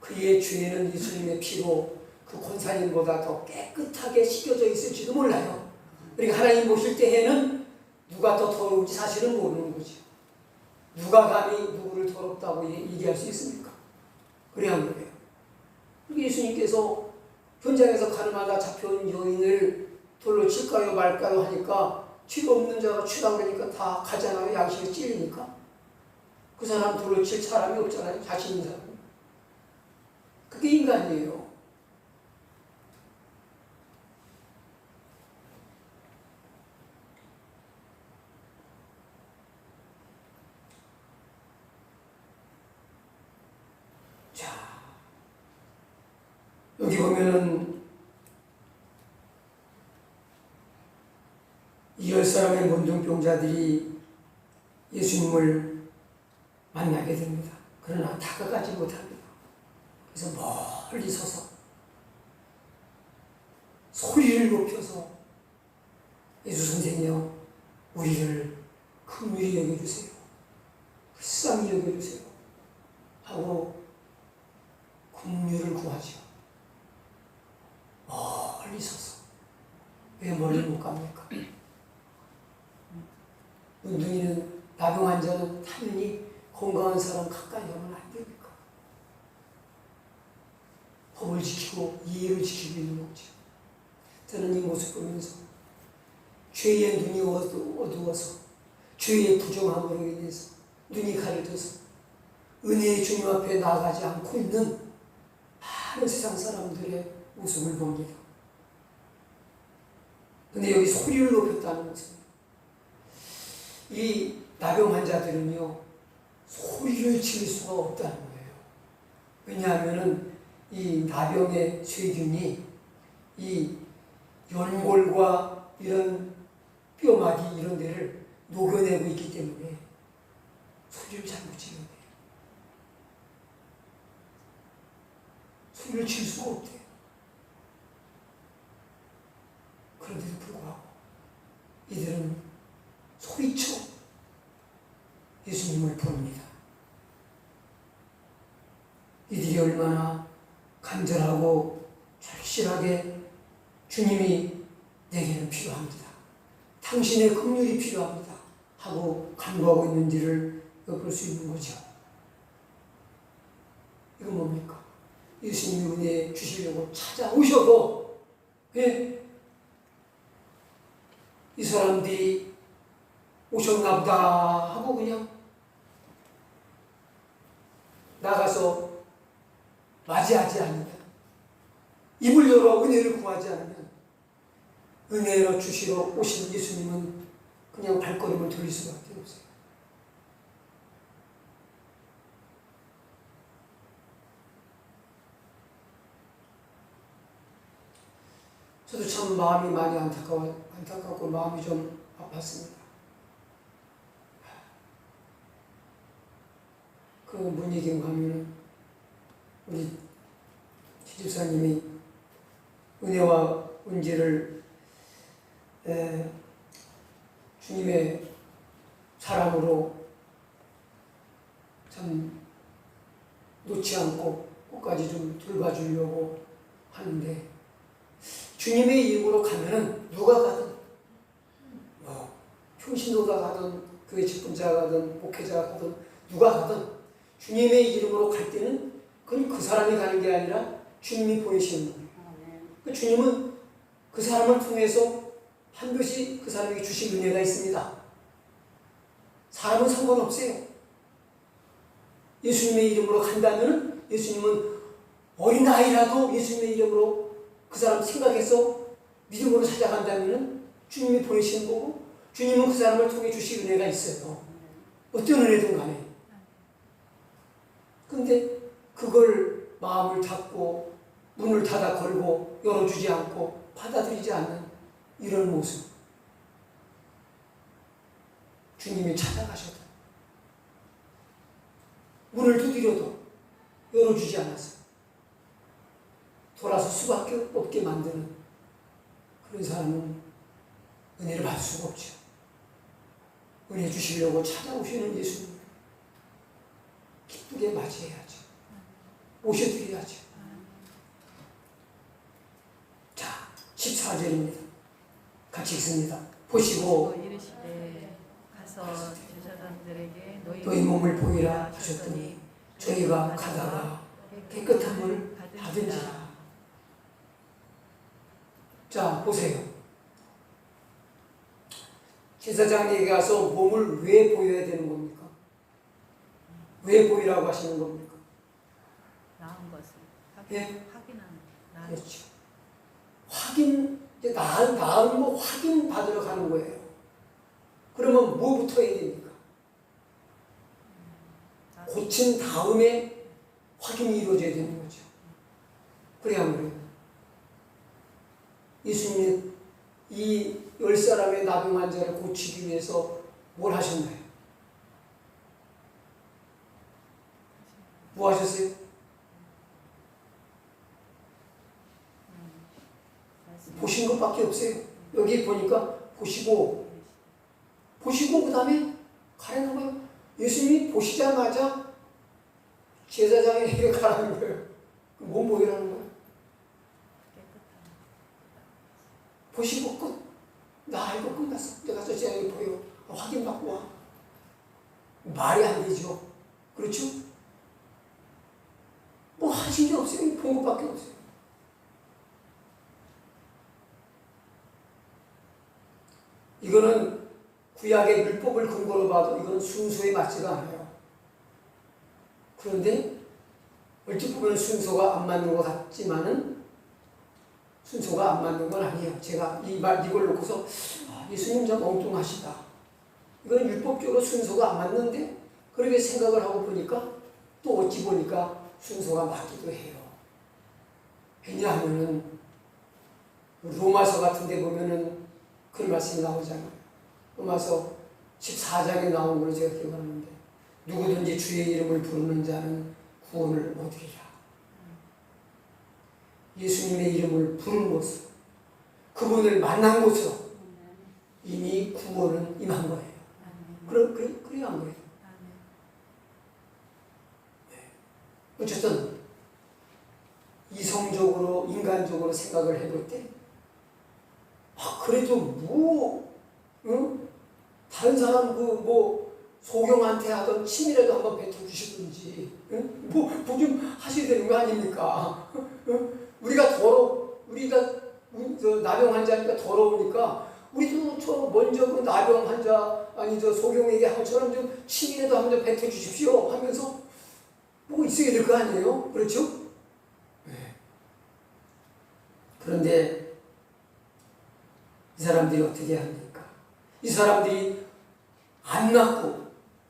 Speaker 1: 그의 죄는 예수님의 피로 그 권사님보다 더 깨끗하게 씻겨져 있을지도 몰라요. 그러니까 하나님 보실 때에는 누가 더 더러운지 사실은 모르는 거죠. 누가 감히 누구를 더럽다고 얘기할 수 있습니까? 그래야 하는 거예요. 예수님께서 현장에서 가늠하다 잡혀온 여인을 돌로 칠까요 말까요 하니까 죄가 없는 자가 치라 그러니까 다 가잖아요. 양심이 찔리니까. 그 사람 돌로 칠 사람이 없잖아요. 자신 있는 사람. 그게 인간이에요. 자, 여기 보면은 이 10사람의 문둥병자들이 예수님을 만나게 됩니다. 그러나 다가가지 못합니다. 그래서 멀리 서서 소리를 높여서 예수 선생이여, 우리를 긍휼히 여겨주세요, 불쌍히 여겨주세요 하고 긍휼을 구하죠. 멀리 서서. 왜 멀리 못 갑니까? 문둥이는, 나병 환자는 당연히 건강한 사람 가까이 하면 안 됩니까? 법을 지키고 예의를 지키고 있는 거죠. 저는 이 모습 보면서 죄의 눈이 어두워서, 죄의 부정함으로 인해서 눈이 가려져서 은혜의 주님 앞에 나아가지 않고 있는 많은 세상 사람들의 모습을 봅니다. 근데 여기 소리를 높였다는 것은, 이 나병 환자들은요, 소리를 지를 수가 없다는 거예요. 왜냐하면은 이 나병의 세균이 이 연골과 이런 뼈마디 이런 데를 녹여내고 있기 때문에 소리를 잘 못 지르는 거예요. 소리를 질 수가 없대요. 그런데도 불구하고 이들은 소리쳐 예수님을 부릅니다. 이들이 얼마나 간절하고 절실하게 주님이 내게는 필요합니다, 당신의 긍휼이 필요합니다 하고 간구하고 있는지를 엿볼 수 있는 거죠. 이건 뭡니까? 예수님이 은혜 주시려고 찾아오셔도 이 사람들이 오셨나 보다 하고 그냥 나가서 맞이하지 않으면, 입을 열어 은혜를 구하지 않으면, 은혜로 주시러 오신 예수님은 그냥 발걸음을 돌릴 수밖에 없어요. 저도 참 마음이 많이 안타깝고 마음이 좀 아팠습니다. 그 문예경 가면은 우리 지집사님이 은혜와 은지를 주님의 사랑으로 참 놓지 않고 끝까지 좀 돌봐주려고 하는데, 주님의 이름으로 가면은 누가 가든, 평신도가 가든 교회 직분자가 가든 목회자가 가든 누가 가든 주님의 이름으로 갈 때는 그건 그 사람이 가는 게 아니라 주님이 보내시는 거예요. 주님은 그 사람을 통해서 반드시 그 사람에게 주실 은혜가 있습니다. 사람은 상관없어요. 예수님의 이름으로 간다면 예수님은 어린아이라도 예수님의 이름으로 그 사람 생각해서 믿음으로 찾아간다면 주님이 보내시는 거고, 주님은 그 사람을 통해 주실 은혜가 있어요. 어떤 은혜든 간에. 근데 그걸 마음을 닫고 문을 닫아 걸고 열어주지 않고 받아들이지 않는 이런 모습. 주님이 찾아가셔도 문을 두드려도 열어주지 않았어요. 돌아서 수밖에 없게 만드는 그런 사람은 은혜를 받을 수가 없죠. 은혜 주시려고 찾아오시는 예수님을 기쁘게 맞이해야죠. 모셔드려야죠. 자, 14절입니다. 같이 읽습니다. 보시고
Speaker 2: 이르시되 가서 제사장들에게
Speaker 1: 너희 몸을 보이라 하셨더니 저희가 가다가 깨끗함을 받은지라. 자, 보세요. 제사장에게 가서 몸을 왜 보여야 되는 겁니까? 왜 보이라고 하시는 겁니까?
Speaker 2: 나은 것을
Speaker 1: 예?
Speaker 2: 확인하는.
Speaker 1: 그렇죠. 이제 나은 거 확인 받으러 가는 거예요. 그러면 뭐부터 해야 됩니까? 고친 다음에 확인이 이루어져야 되는 거죠. 그래야 안 그래요? 예수님이 이 10사람의 나병 환자를 고치기 위해서 뭘 하셨나요? 뭐 하셨어요? 보신 것밖에 없어요. 여기 보니까 보시고 그 다음에 가라는 거예요. 예수님이 보시자마자 제사장에게 가라는 거예요. 뭔 보이라는 거예요? 보시고 끝. 나 이거 끝났어. 내가 저 제자에게 보여. 확인받고 와. 말이 안 되죠. 그렇죠? 뭐 하신 게 없어요. 본 것밖에 없어요. 이거는 구약의 율법을 근거로 봐도 이건 순서에 맞지가 않아요. 그런데 얼핏 보면 순서가 안 맞는 것 같지만은 순서가 안 맞는 건 아니에요. 제가 이걸 놓고서 예수님 좀 엉뚱하시다. 이건 율법적으로 순서가 안 맞는데 그렇게 생각을 하고 보니까 또 어찌 보니까 순서가 맞기도 해요. 왜냐하면은 로마서 같은 데 보면은 그런 말씀이 나오잖아요. 로마서 14장에 나온 걸로 제가 기억하는데 누구든지 주의 이름을 부르는 자는 구원을 얻으리라. 예수님의 이름을 부르는 것으로 그분을 만난 것으로 이미 구원은 임한 거예요. 그래야 한 거예요. 네. 어쨌든 이성적으로 인간적으로 생각을 해볼 때 그래도 다른 사람 소경한테 하던 침이라도 한번 뱉어주시든지 뭐 좀 하셔야 되는 거 아닙니까? 우리가 나병 환자니까 더러우니까 우리도 먼저 그 나병 환자 소경에게 한처럼 좀 침이라도 한번 뱉어주십시오 하면서 뭐 있어야 될 거 아니에요? 그렇죠? 네. 그런데 이 사람들이 어떻게 합니까? 이 사람들이 안 낫고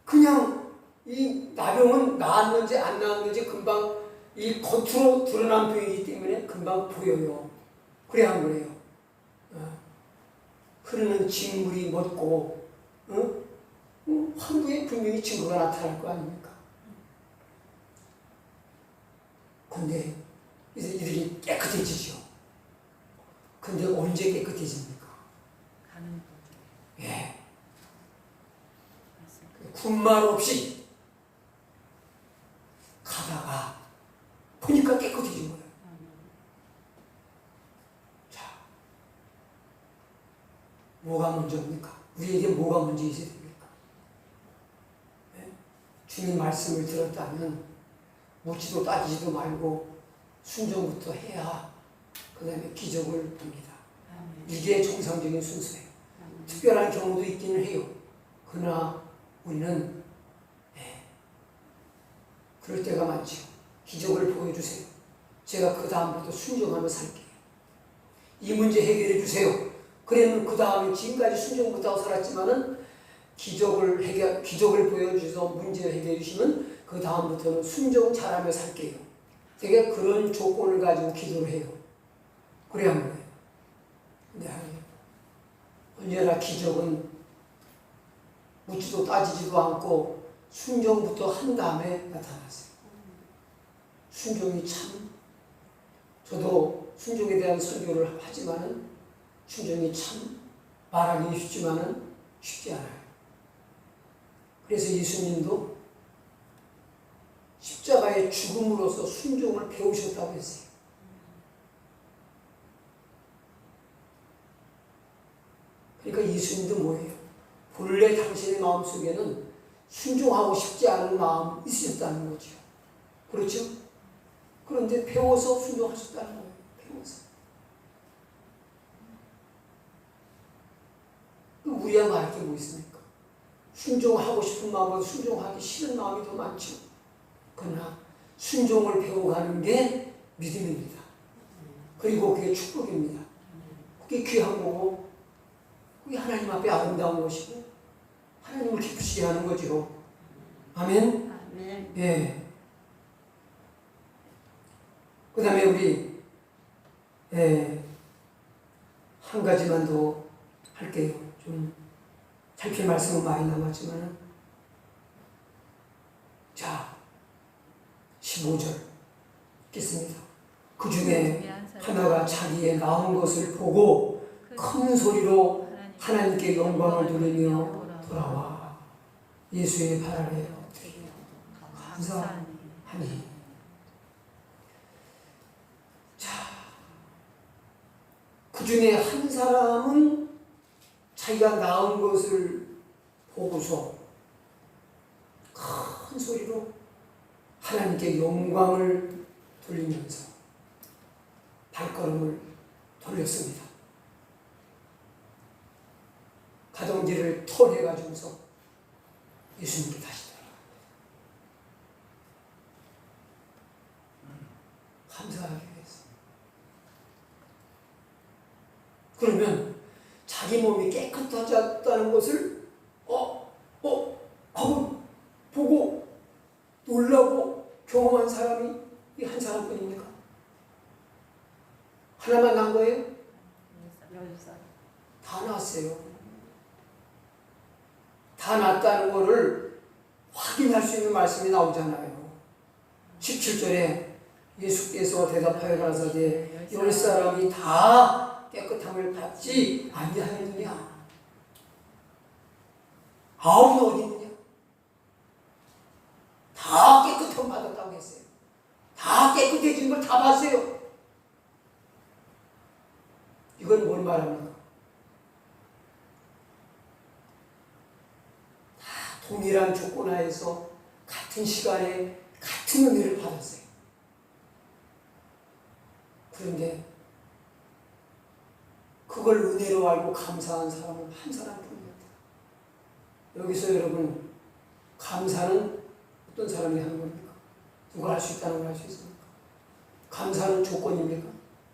Speaker 1: 그냥 이 나병은 나았는지 안 나았는지 금방 이 겉으로 드러난 병이기 때문에 금방 보여요. 그래 안 그래요? 흐르는 진물이 멎고 황부에 분명히 증거가 나타날 거 아닙니까? 근데 이제 이들이 깨끗해지죠. 근데 언제 깨끗해집니까?
Speaker 2: 가는 거.
Speaker 1: 예.
Speaker 2: 맞습니다.
Speaker 1: 군말 없이 가다가 보니까 깨끗해진 거예요. 자, 뭐가 먼저입니까? 우리에게 뭐가 먼저 있어야 됩니까? 예? 주님 말씀을 들었다면 묻지도 따지지도 말고 순종부터 해야 그 다음에 기적을 봅니다. 이게 정상적인 순서예요. 특별한 경우도 있기는 해요. 그러나 우리는 그럴 때가 많죠. 기적을 보여주세요. 제가 그 다음부터 순종하며 살게요. 이 문제 해결해 주세요. 그러면 그 다음에 지금까지 순종 못하고 살았지만은 기적을 보여주셔서 문제 해결해 주시면 그 다음부터는 순종 잘하며 살게요. 되게 그런 조건을 가지고 기도를 해요. 그래야 하는 거예요. 근데 언제나 기적은 묻지도 따지지도 않고 순종부터 한 다음에 나타났어요. 순종이 참, 저도 순종에 대한 설교를 하지만은 순종이 참 말하기는 쉽지만은 쉽지 않아요. 그래서 예수님도 십자가의 죽음으로써 순종을 배우셨다고 했어요. 그러니까 예수님도 뭐예요? 본래 당신의 마음속에는 순종하고 싶지 않은 마음이 있으셨다는 거죠. 그렇죠? 그런데 배워서 순종하셨다는 거예요. 배워서. 우리야 말할 게 뭐 있습니까? 순종하고 싶은 마음보다 순종하기 싫은 마음이 더 많죠. 그러나 순종을 배워가는 게 믿음입니다. 그리고 그게 축복입니다. 그게 귀한 거고 그게 하나님 앞에 아름다운 것이고 하나님을 기쁘시게 하는 거죠. 아멘?
Speaker 3: 아멘.
Speaker 1: 예. 그 다음에 우리 한 가지만 더 할게요. 좀 살필 말씀은 많이 남았지만 자 15절 읽겠습니다. 그 중에 하나가 자기의 나온 것을 보고 큰 소리로 하나님께 영광을 돌리며 돌아와 예수의 발 아래 감사하니. 자, 그 중에 한 사람은 자기가 낳은 것을 보고서 큰 소리로 하나님께 영광을 돌리면서 발걸음을 돌렸습니다. 가던 길을 털해가지고서 예수님께 다시 돌아갑니다. 감사하게 됐습니다. 그러면 자기 몸이 깨끗해졌다는 것을 보고 놀라고 경험한 사람이 이 한 사람뿐입니까? 하나만 난 거예요?
Speaker 3: 10살.
Speaker 1: 다 났어요. 다 났다는 것을 확인할 수 있는 말씀이 나오잖아요. 17절에 예수께서 대답하여 가라사대 10사람이 다 깨끗함을 받지 아니하였느냐? 9은 어디 있느냐? 다 깨끗함 받았다고 했어요. 다 깨끗해진 걸 다 봤어요. 이건 뭘 말합니까? 다 동일한 조건 하에서 같은 시간에 같은 은혜를 받았어요. 그런데 그걸 은혜로 알고 감사한 사람은 한 사람뿐입니다. 여기서 여러분 감사는 어떤 사람이 하는 겁니까? 누가 할 수 있다는 걸 할 수 있습니까? 감사는 조건입니까?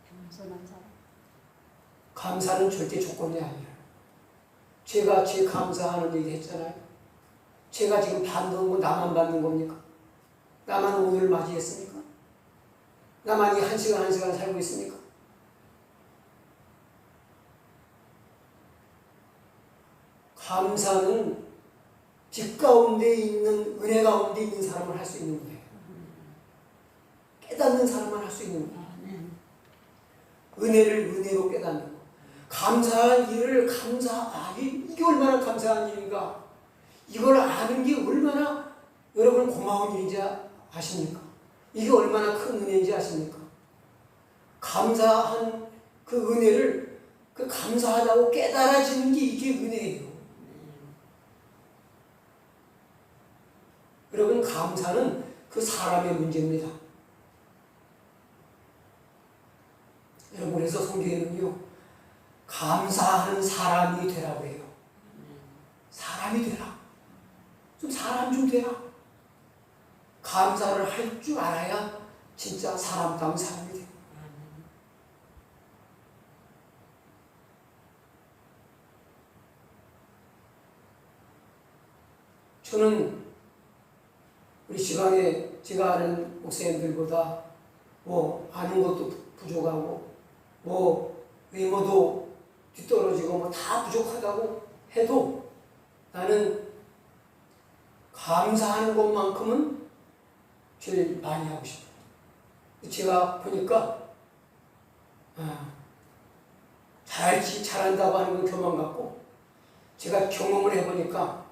Speaker 3: 겸손한 사람.
Speaker 1: 감사는 절대 조건이 아니에요. 제가 제 감사하는 얘기 했잖아요. 제가 지금 받는 거 나만 받는 겁니까? 나만 오늘 맞이했습니까? 나만이 한 시간 한 시간 살고 있습니까? 감사는 빛 가운데 있는, 은혜 가운데 있는 사람을 할 수 있는 거예요. 깨닫는 사람만 할 수 있는 거예요. 은혜를 은혜로 깨닫는 거. 감사한 일을 이게 얼마나 감사한 일인가. 이걸 아는 게 얼마나 여러분 고마운 일인지 아십니까? 이게 얼마나 큰 은혜인지 아십니까? 감사한 그 은혜를 그 감사하다고 깨달아지는 게 이게 은혜예요. 여러분, 감사는 그 사람의 문제입니다. 여러분, 그래서 성경에는요, 감사하는 사람이 되라고 해요. 사람이 되라. 사람 좀 되라. 감사를 할 줄 알아야 진짜 사람다운 사람이 돼요. 저는 우리 지방에 제가 아는 목사님들보다 아는 것도 부족하고 외모도 뒤떨어지고 다 부족하다고 해도 나는 감사하는 것만큼은 제일 많이 하고 싶어요. 제가 보니까 잘한다고 하는 건 교만 같고, 제가 경험을 해보니까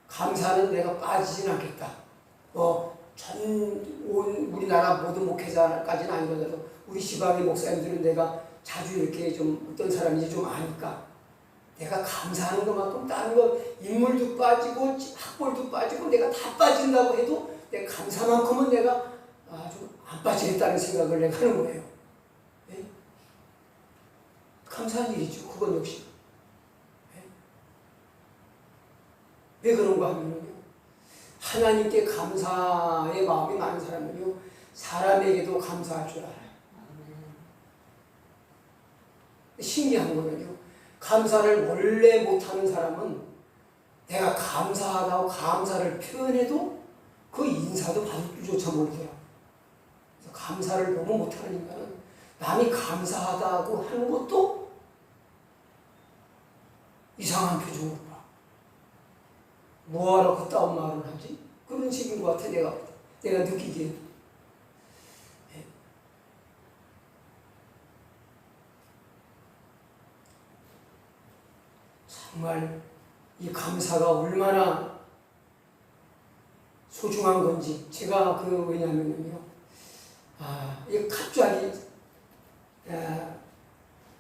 Speaker 1: 감사는 내가 빠지진 않겠다. 우리나라 모든 목회자까지는 아니더라도 우리 지방의 목사님들은 내가 자주 이렇게 좀 어떤 사람인지 좀 아니까 내가 감사하는 것만큼 다른 거 인물도 빠지고 학벌도 빠지고 내가 다 빠진다고 해도 내 감사만큼은 내가 아주 안 빠지겠다는 생각을 내가 하는 거예요. 네? 감사한 일이죠. 그건 역시. 네? 왜 그런가 하면요, 하나님께 감사의 마음이 많은 사람은요, 사람에게도 감사할 줄 알아요. 신기한 거는요, 감사를 원래 못하는 사람은 내가 감사하다고 감사를 표현해도 그 인사도 받을 줄조차 모르더라고요. 그래서 감사를 너무 못하는 인간은 남이 감사하다고 하는 것도 이상한 표정으로 봐. 뭐하러 그따운 말을 하지? 그런 식인 것 같아. 내가 느끼기에. 네. 정말 이 감사가 얼마나 소중한 건지 제가 왜냐면요, 이 갑자기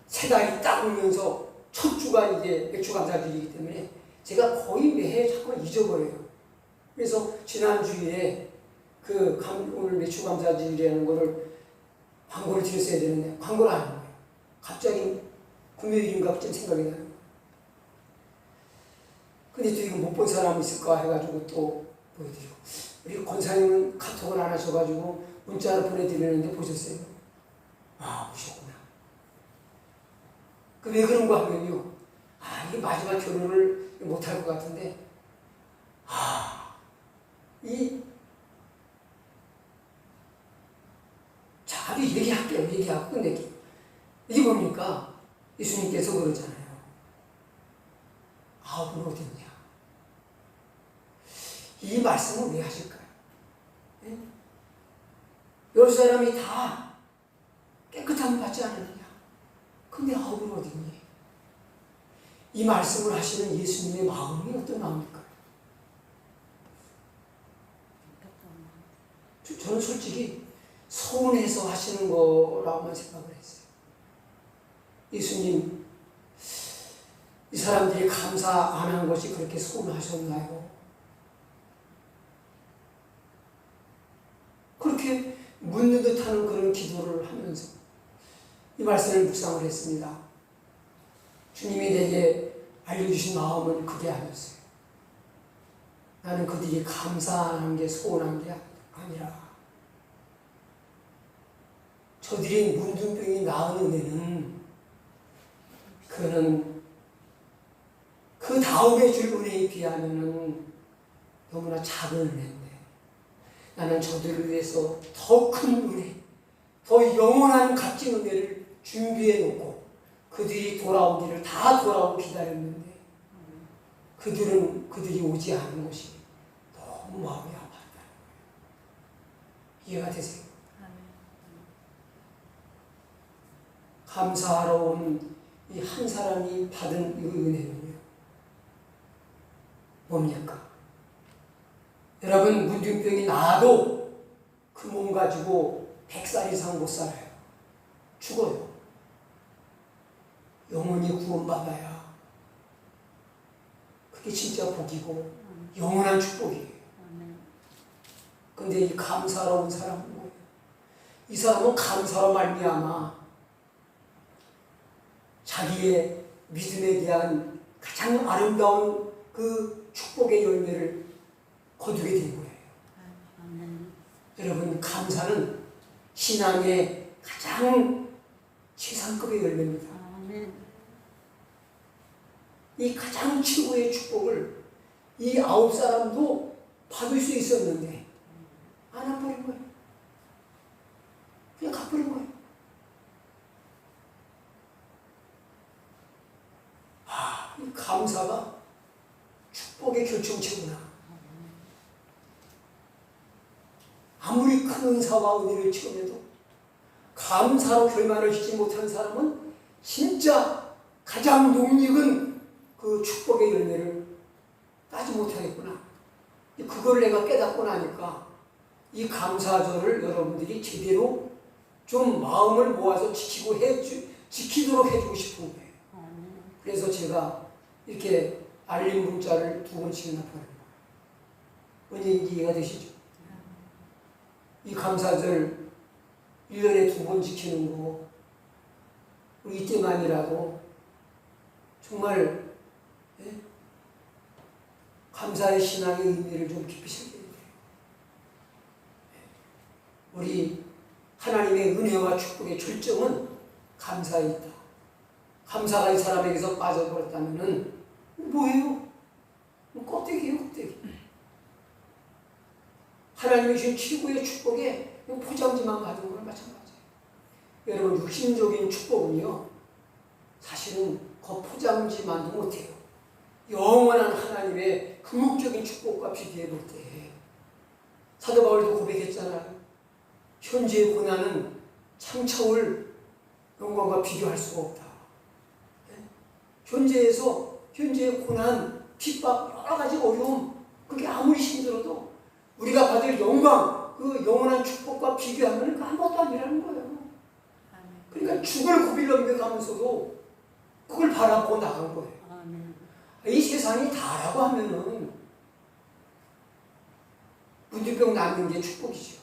Speaker 1: 세 달이 딱 오면서 첫 주가 이게 맥주감사절이기 때문에 제가 거의 매해 자꾸 잊어버려요. 그래서 지난 주일에 오늘 맥주감사절이라는 거를 광고를 드렸어야 되는데 광고를 안 한 거예요. 갑자기 금요일인가 그쯤 생각이 나요. 근데 또 이거 못 본 사람이 있을까 해가지고 또 보여드리고, 우리 권사님은 카톡을 안 하셔가지고 문자로 보내드리는데 보셨어요? 보셨구나. 왜 그런가 하면요, 이게 마지막 결혼을 못할 것 같은데, 아주 얘기하고 끝낼게요. 이게 뭡니까? 예수님께서 그러잖아요. 아홉은 어디 있냐? 이 말씀을 왜 하실까요? 네? 10사람이 다 깨끗함을 받지 않았느냐? 근데 아홉은 어디 있니? 이 말씀을 하시는 예수님의 마음이 어떤 마음일까요? 저는 솔직히 서운해서 하시는 거라고만 생각을 했어요. 예수님, 이 사람들이 감사 안 한 것이 그렇게 서운하셨나요? 그렇게 묻는 듯하는 그런 기도를 하면서 이 말씀을 묵상을 했습니다. 주님이 내게 알려주신 마음은 그게 아니었어요. 나는 그들이 감사한 게 서운한 게 아니라 저들이 문둥병이 나은 은혜는 그는 그 다음에 줄 은혜에 비하면 너무나 작은 은혜인데, 나는 저들을 위해서 더 큰 은혜, 더 영원한 값진 은혜를 준비해 놓고 그들이 다 돌아오고 기다렸는데 그 그들이 오지 않은 것이 너무 마음이 아팠다. 이해가 되세요?
Speaker 2: 아멘.
Speaker 1: 감사하러 온 이 한 사람이 받은 이 은혜는요, 뭡니까? 여러분, 문둥병이 나도 그 몸 가지고 100살 이상 못 살아요. 죽어요. 영원히 구원받아야 그게 진짜 복이고 영원한 축복이에요. 근데 이 감사로운 사람은 뭐예요? 이 사람은 감사로 말미암아 자기의 믿음에 대한 가장 아름다운 그 축복의 열매를 거두게 된 거예요. 여러분, 감사는 신앙의 가장 최상급의 열매입니다. 이 가장 최고의 축복을 이 9사람도 받을 수 있었는데 안 와버린 거예요. 그냥 가버린 거예요. 이 감사가 축복의 결정체구나. 아무리 큰 은사와 은혜를 체험해도 감사로 결말을 짓지 못한 사람은 진짜 가장 낯익은 그 축복의 열매를 따지 못하겠구나. 그걸 내가 깨닫고 나니까 이 감사절을 여러분들이 제대로 좀 마음을 모아서 지키도록 해주고 싶은 거예요. 그래서 제가 이렇게 알림 문자를 2번씩이나 보내는 거예요. 뭔지 이해가 되시죠? 이 감사절 1년에 2번 지키는 거, 우리 이때만이라도 정말 감사의 신앙의 의미를 좀 깊이 새겨야 돼요. 우리 하나님의 은혜와 축복의 절정은 감사에 있다. 감사가 이 사람에게서 빠져버렸다면 뭐예요? 껍데기예요, 껍데기. 하나님이 주신 최고의 축복에 포장지만 가진 거랑 마찬가지예요. 여러분, 육신적인 축복은요, 사실은 그 포장지만도 못해요. 영원한 하나님의 궁극적인 축복과 비교해 볼 때, 사도 바울도 고백했잖아요. 현재의 고난은 창차올 영광과 비교할 수가 없다. 현재의 고난, 핍박, 여러 가지 어려움, 그게 아무리 힘들어도 우리가 받을 영광, 그 영원한 축복과 비교하면 아무것도 아니라는 거예요. 그러니까 죽을 고비를 넘겨가면서도 그걸 바라보고 나간 거예요. 이 세상이 다라고 하면은 문둥병 낫는 게 축복이죠.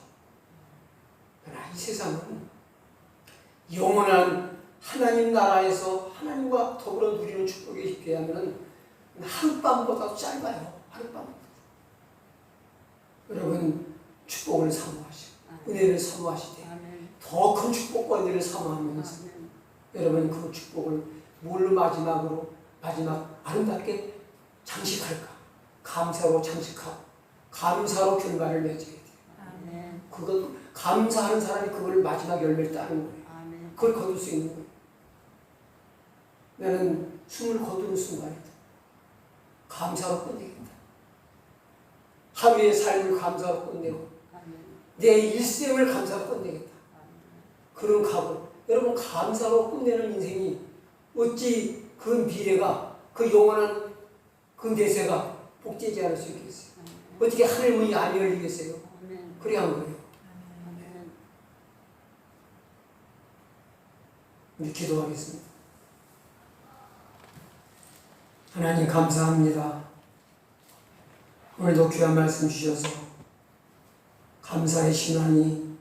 Speaker 1: 그러나 이 세상은 영원한 하나님 나라에서 하나님과 더불어 누리는 축복에 비하면 하룻밤보다 짧아요. 하룻밤보다. 여러분, 축복을 사모하시고 은혜를 사모하시되 더 큰 축복과 은혜를 사모하면서 여러분, 그 축복을 뭘로 마지막 아름답게 장식할까? 감사로 장식하고 감사로 결말을 맺어야 돼요. 그걸 감사하는 사람이 그걸 마지막 열매를 따는 거예요. 그걸 거둘 수 있는 거예요. 나는 숨을 거두는 순간이다. 감사로 끝내겠다. 하루의 삶을 감사로 끝내고 내 일생을 감사로 끝내겠다. 그런 각오. 여러분, 감사로 끝내는 인생이 어찌 그 미래가, 그 영원한 그 내세가 복되지 않을 수 있겠어요? 어떻게 하늘 문이 안 열리겠어요? 그래야 한 거예요. 우리 기도하겠습니다. 하나님, 감사합니다. 오늘도 귀한 말씀 주셔서 감사의 신앙이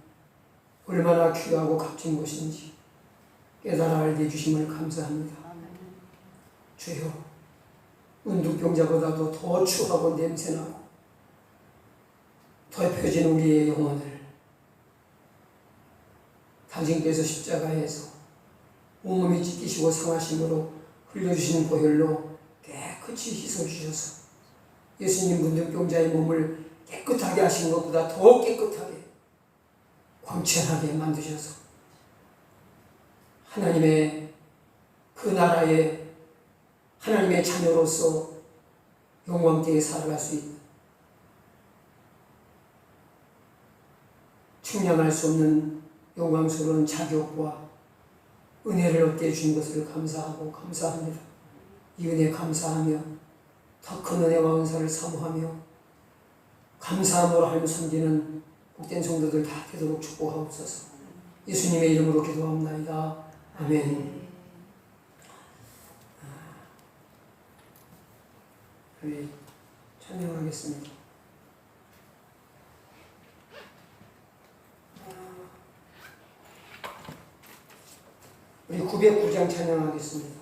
Speaker 1: 얼마나 귀하고 값진 것인지 깨달아 알게 해주심을 감사합니다. 주여, 문둥병자보다도 더 추하고 냄새나고 덮여진 우리의 영혼을 당신께서 십자가에서 온몸이 찢기시고 상하심으로 흘려주시는 보혈로 깨끗이 씻어주셔서 예수님 문둥병자의 몸을 깨끗하게 하신 것보다 더 깨끗하게 광채나게 만드셔서 하나님의 그 나라의 하나님의 자녀로서 영광되게 살아갈 수 있는 측량할 수 없는 영광스러운 자격과 은혜를 얻게 해준 것을 감사하고 감사합니다. 이 은혜 감사하며 더 큰 은혜와 은사를 사모하며 감사함으로 하나님 섬기는 복된 성도들 다 되도록 축복하옵소서. 예수님의 이름으로 기도합나이다. 아멘. 우리 찬양하겠습니다. 우리 909장 찬양하겠습니다.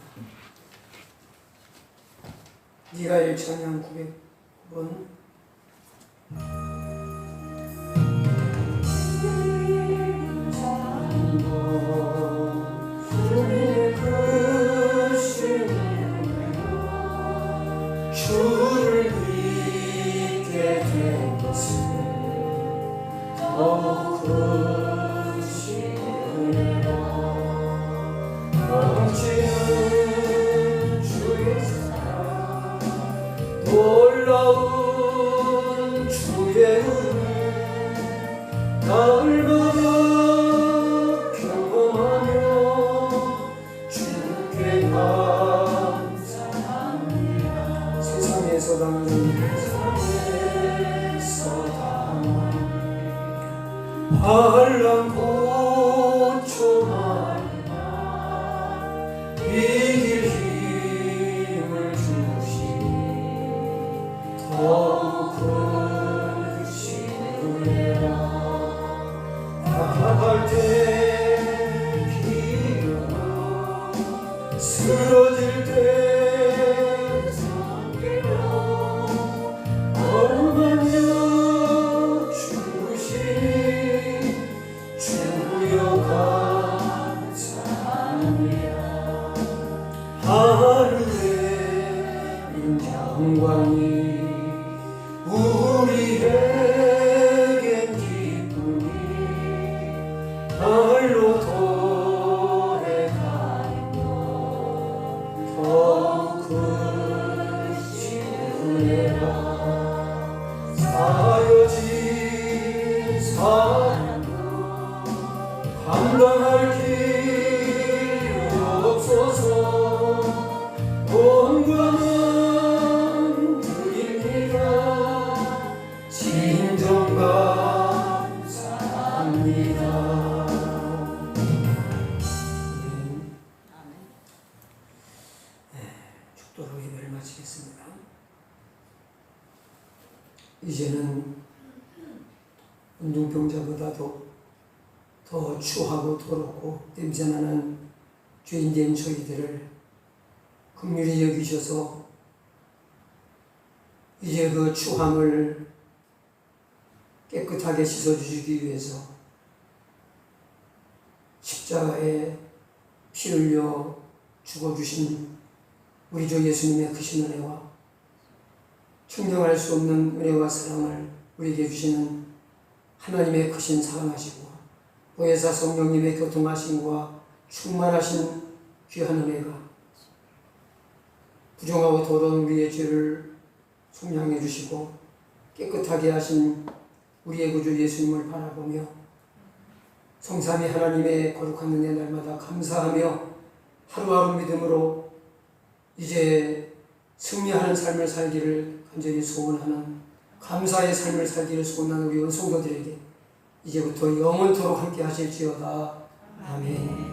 Speaker 1: 네가 일 찬양 909번. 주를 믿게 된 것은 더욱 크신 은혜라. 넘치는 주의 사랑, 놀라운 주의 은혜, 날마다 경험하며 주께 감사합니다. 세상에서 당하는 환난 고초마다 이길 힘을 주시니 더욱 크신 은혜라. 답답할 때 기도로 쓰러질 때 섬기며 얼마나 주시니 주여 감사합니다. 하늘의 영광이 우리에겐 기쁨이 날로 도래하며 더욱 크신 은혜라. 쌓여진 사랑도 감당할 길 없어서 온전한 드립니다. 진정 감사합니다. 축도로 예배를 마치겠습니다. 이제는 운동병자보다도 더 추하고 더럽고 냄새나는 죄인된 저희들을 긍휼히 여기셔서 이제 그 추함을 깨끗하게 씻어주시기 위해서 십자가에 피 흘려 죽어주신 우리 주 예수님의 크신 은혜와 측량할 수 없는 은혜와 사랑을 우리에게 주시는 하나님의 크신 사랑하시고 보혜사 성령님의 교통하심과 충만하신 귀한 은혜가 부정하고 더러운 우리의 죄를 속량해 주시고 깨끗하게 하신 우리의 구주 예수님을 바라보며 성삼위 하나님의 거룩한 은혜 날마다 감사하며 하루하루 믿음으로 이제 승리하는 삶을 살기를 간절히 소원하는 감사의 삶을 살기를 소원하는 우리 성도들에게 이제부터 영원토록 함께 하실지어다. 아멘.